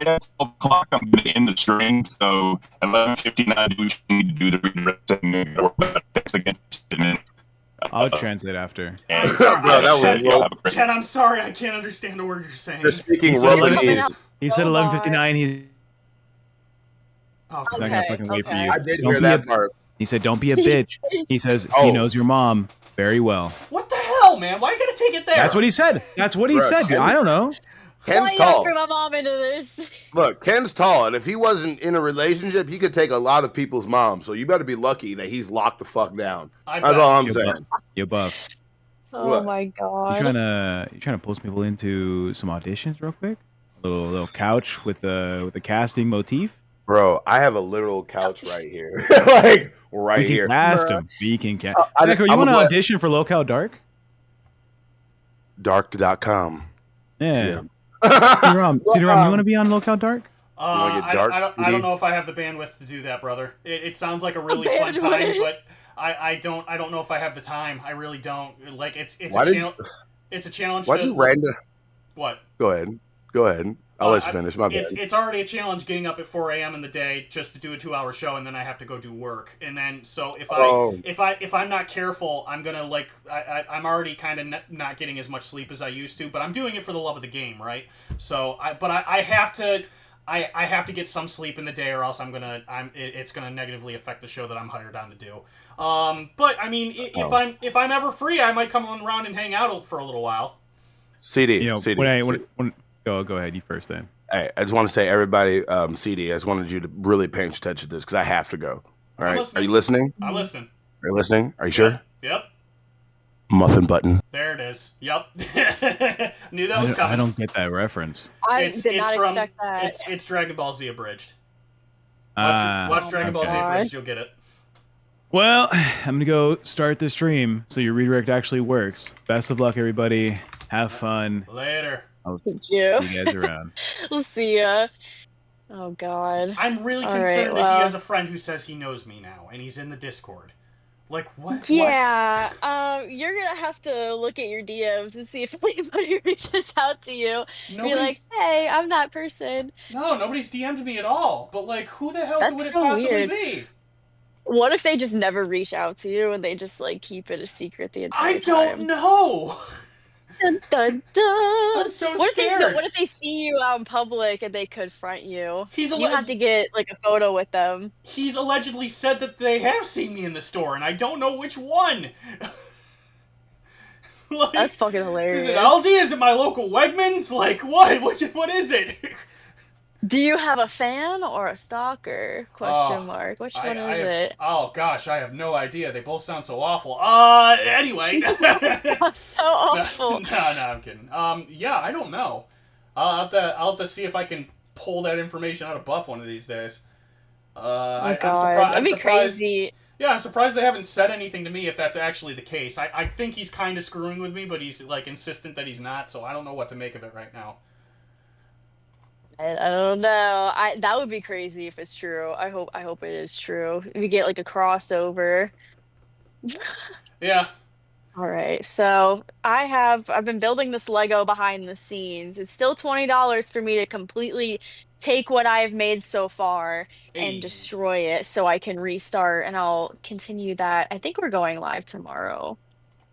at 12 o'clock, I'm going to end the stream. So at 11:59, we should need to do the redirect again. I'll translate after. I'm sorry, Ken, I'm sorry, I can't understand a word you're saying. You're speaking He said Lebanese. He said 11:59. He's Okay. not gonna fucking wait for you. I did hear that part. He said, "Don't be a bitch." He says he knows your mom very well. What the hell, man? Why you gotta take it there? That's what he said. That's what he said. I don't know. Ken's Why you tall. bring my mom into this? Look, Ken's tall, and if he wasn't in a relationship, he could take a lot of people's moms. So you better be lucky that he's locked the fuck down. That's all I'm saying. You're buff. Oh What? my god. You trying to post people into some auditions real quick? A little couch with a casting motif. Bro, I have a literal couch right here, like right We can here. cast him. We can cast. I'm You want to a- audition for Locale Dark? Dark.com. Yeah. CD-ROM, you want to be on Locale Dark? I don't know if I have the bandwidth to do that, brother. It sounds like a really fun time, but I don't know if I have the time. I really don't. Like it's a challenge. Why'd you random? What? Go ahead. I'll let you finish. My bad. It's already a challenge getting up at 4 a.m. in the day just to do a 2-hour show, and then I have to go do work. And then so if I'm not careful, I'm gonna I'm already kind of not getting as much sleep as I used to. But I'm doing it for the love of the game, right? So I have to. I have to get some sleep in the day, or else it's gonna negatively affect the show that I'm hired on to do. But I mean, if I'm ever free, I might come around and hang out for a little while. CD. Go ahead. You first, then. Hey, I just want to say, everybody, CD. I just wanted you to really pay attention to this because I have to go. All right, are you listening? I'm listening. Are you listening? Are you sure? Yep. Muffin button. There it is. Yep. Knew that was coming. I don't get that reference. I did not expect that. It's Dragon Ball Z abridged. Watch Watch Dragon Ball Z abridged, you'll get it. Well, I'm gonna go start the stream so your redirect actually works. Best of luck, everybody. Have fun. Later. I'll Thank you. see you guys around. We'll see ya. Oh god. I'm really concerned that he has a friend who says he knows me now, and he's in the Discord. Like, what? Yeah, you're gonna have to look at your DMs and see if anybody reaches out to you. Be like, hey, I'm that person. No, nobody's DM'd me at all. But, like, who the hell That's would it so possibly weird. be? What if they just never reach out to you and they just, like, keep it a secret the entire I don't know! Dun, dun, dun. I'm so what scared. What if they see you out in public and they confront you? You Have have to get, like, a photo with them. He's allegedly said that they have seen me in the store, and I don't know which one. Like, that's fucking hilarious. Is it Aldi? Is it my local Wegmans? Like, what? What is it? Do you have a fan or a stalker? Question mark. Which one is it? Oh gosh, I have no idea. They both sound so awful. Anyway. So awful. No, I'm kidding. Yeah, I don't know. I'll have to see if I can pull that information out of Buff one of these days. God, that'd be crazy. Yeah, I'm surprised they haven't said anything to me if that's actually the case. I think he's kind of screwing with me, but he's like insistent that he's not, so I don't know what to make of it right now. I don't know. That would be crazy if it's true. I hope it is true. If we get like a crossover. Yeah. All right. So I've been building this Lego behind the scenes. It's still $20 for me to completely take what I've made so far and destroy it so I can restart, and I'll continue that. I think we're going live tomorrow.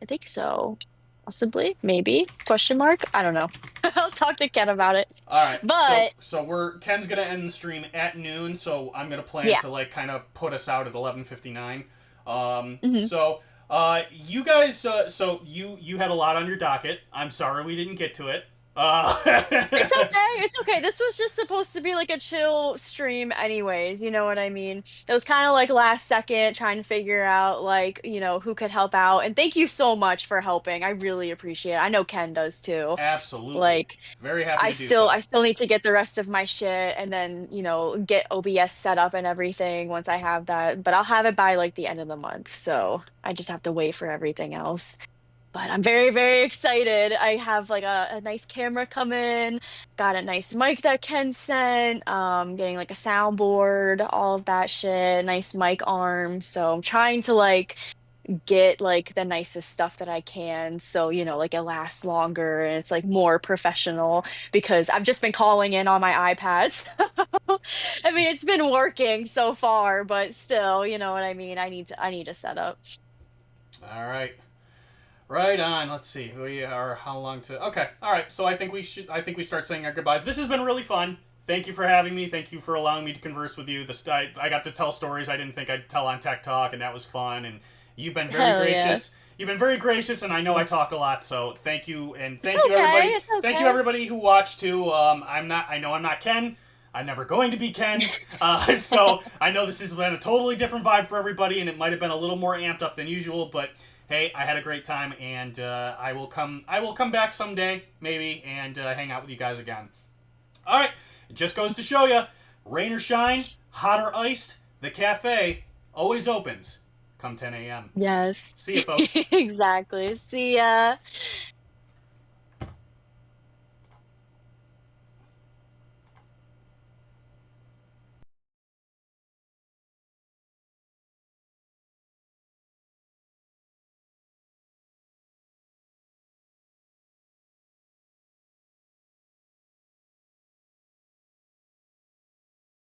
I think so. Possibly, maybe, question mark. I don't know. I'll talk to Ken about it. All right, but so Ken's gonna end the stream at noon. So I'm gonna plan to like kind of put us out at 11:59. So you guys, so you had a lot on your docket. I'm sorry we didn't get to it. It's okay. It's okay. This was just supposed to be like a chill stream anyways, you know what I mean? It was kind of like last second trying to figure out like, who could help out. And thank you so much for helping. I really appreciate it. I know Ken does too. Absolutely. Like Very happy I to do still so. I still need to get the rest of my shit and then, get OBS set up and everything once I have that. But I'll have it by like the end of the month. So I just have to wait for everything else. But I'm very, very excited. I have like a nice camera coming, got a nice mic that Ken sent, getting like a soundboard, all of that shit, nice mic arm. So I'm trying to like get like the nicest stuff that I can. So, like it lasts longer and it's like more professional because I've just been calling in on my iPads. I mean, it's been working so far, but still, you know what I mean? I need a setup. All right. Right on. Let's see. We are how long to. Okay. All right. So I think we start saying our goodbyes. This has been really fun. Thank you for having me. Thank you for allowing me to converse with you. I got to tell stories I didn't think I'd tell on Tech Talk, and that was fun. And you've been very Hell gracious. Yeah. You've been very gracious, and I know I talk a lot, so thank you. And thank you okay, everybody. it's okay. Thank you everybody who watched too. I know I'm not Ken. I'm never going to be Ken. So I know this has been a totally different vibe for everybody, and it might have been a little more amped up than usual, but hey, I had a great time, and I will come back someday, maybe, and hang out with you guys again. All right, it just goes to show you, rain or shine, hot or iced, the cafe always opens come 10 a.m. Yes. See you, folks. Exactly. See ya.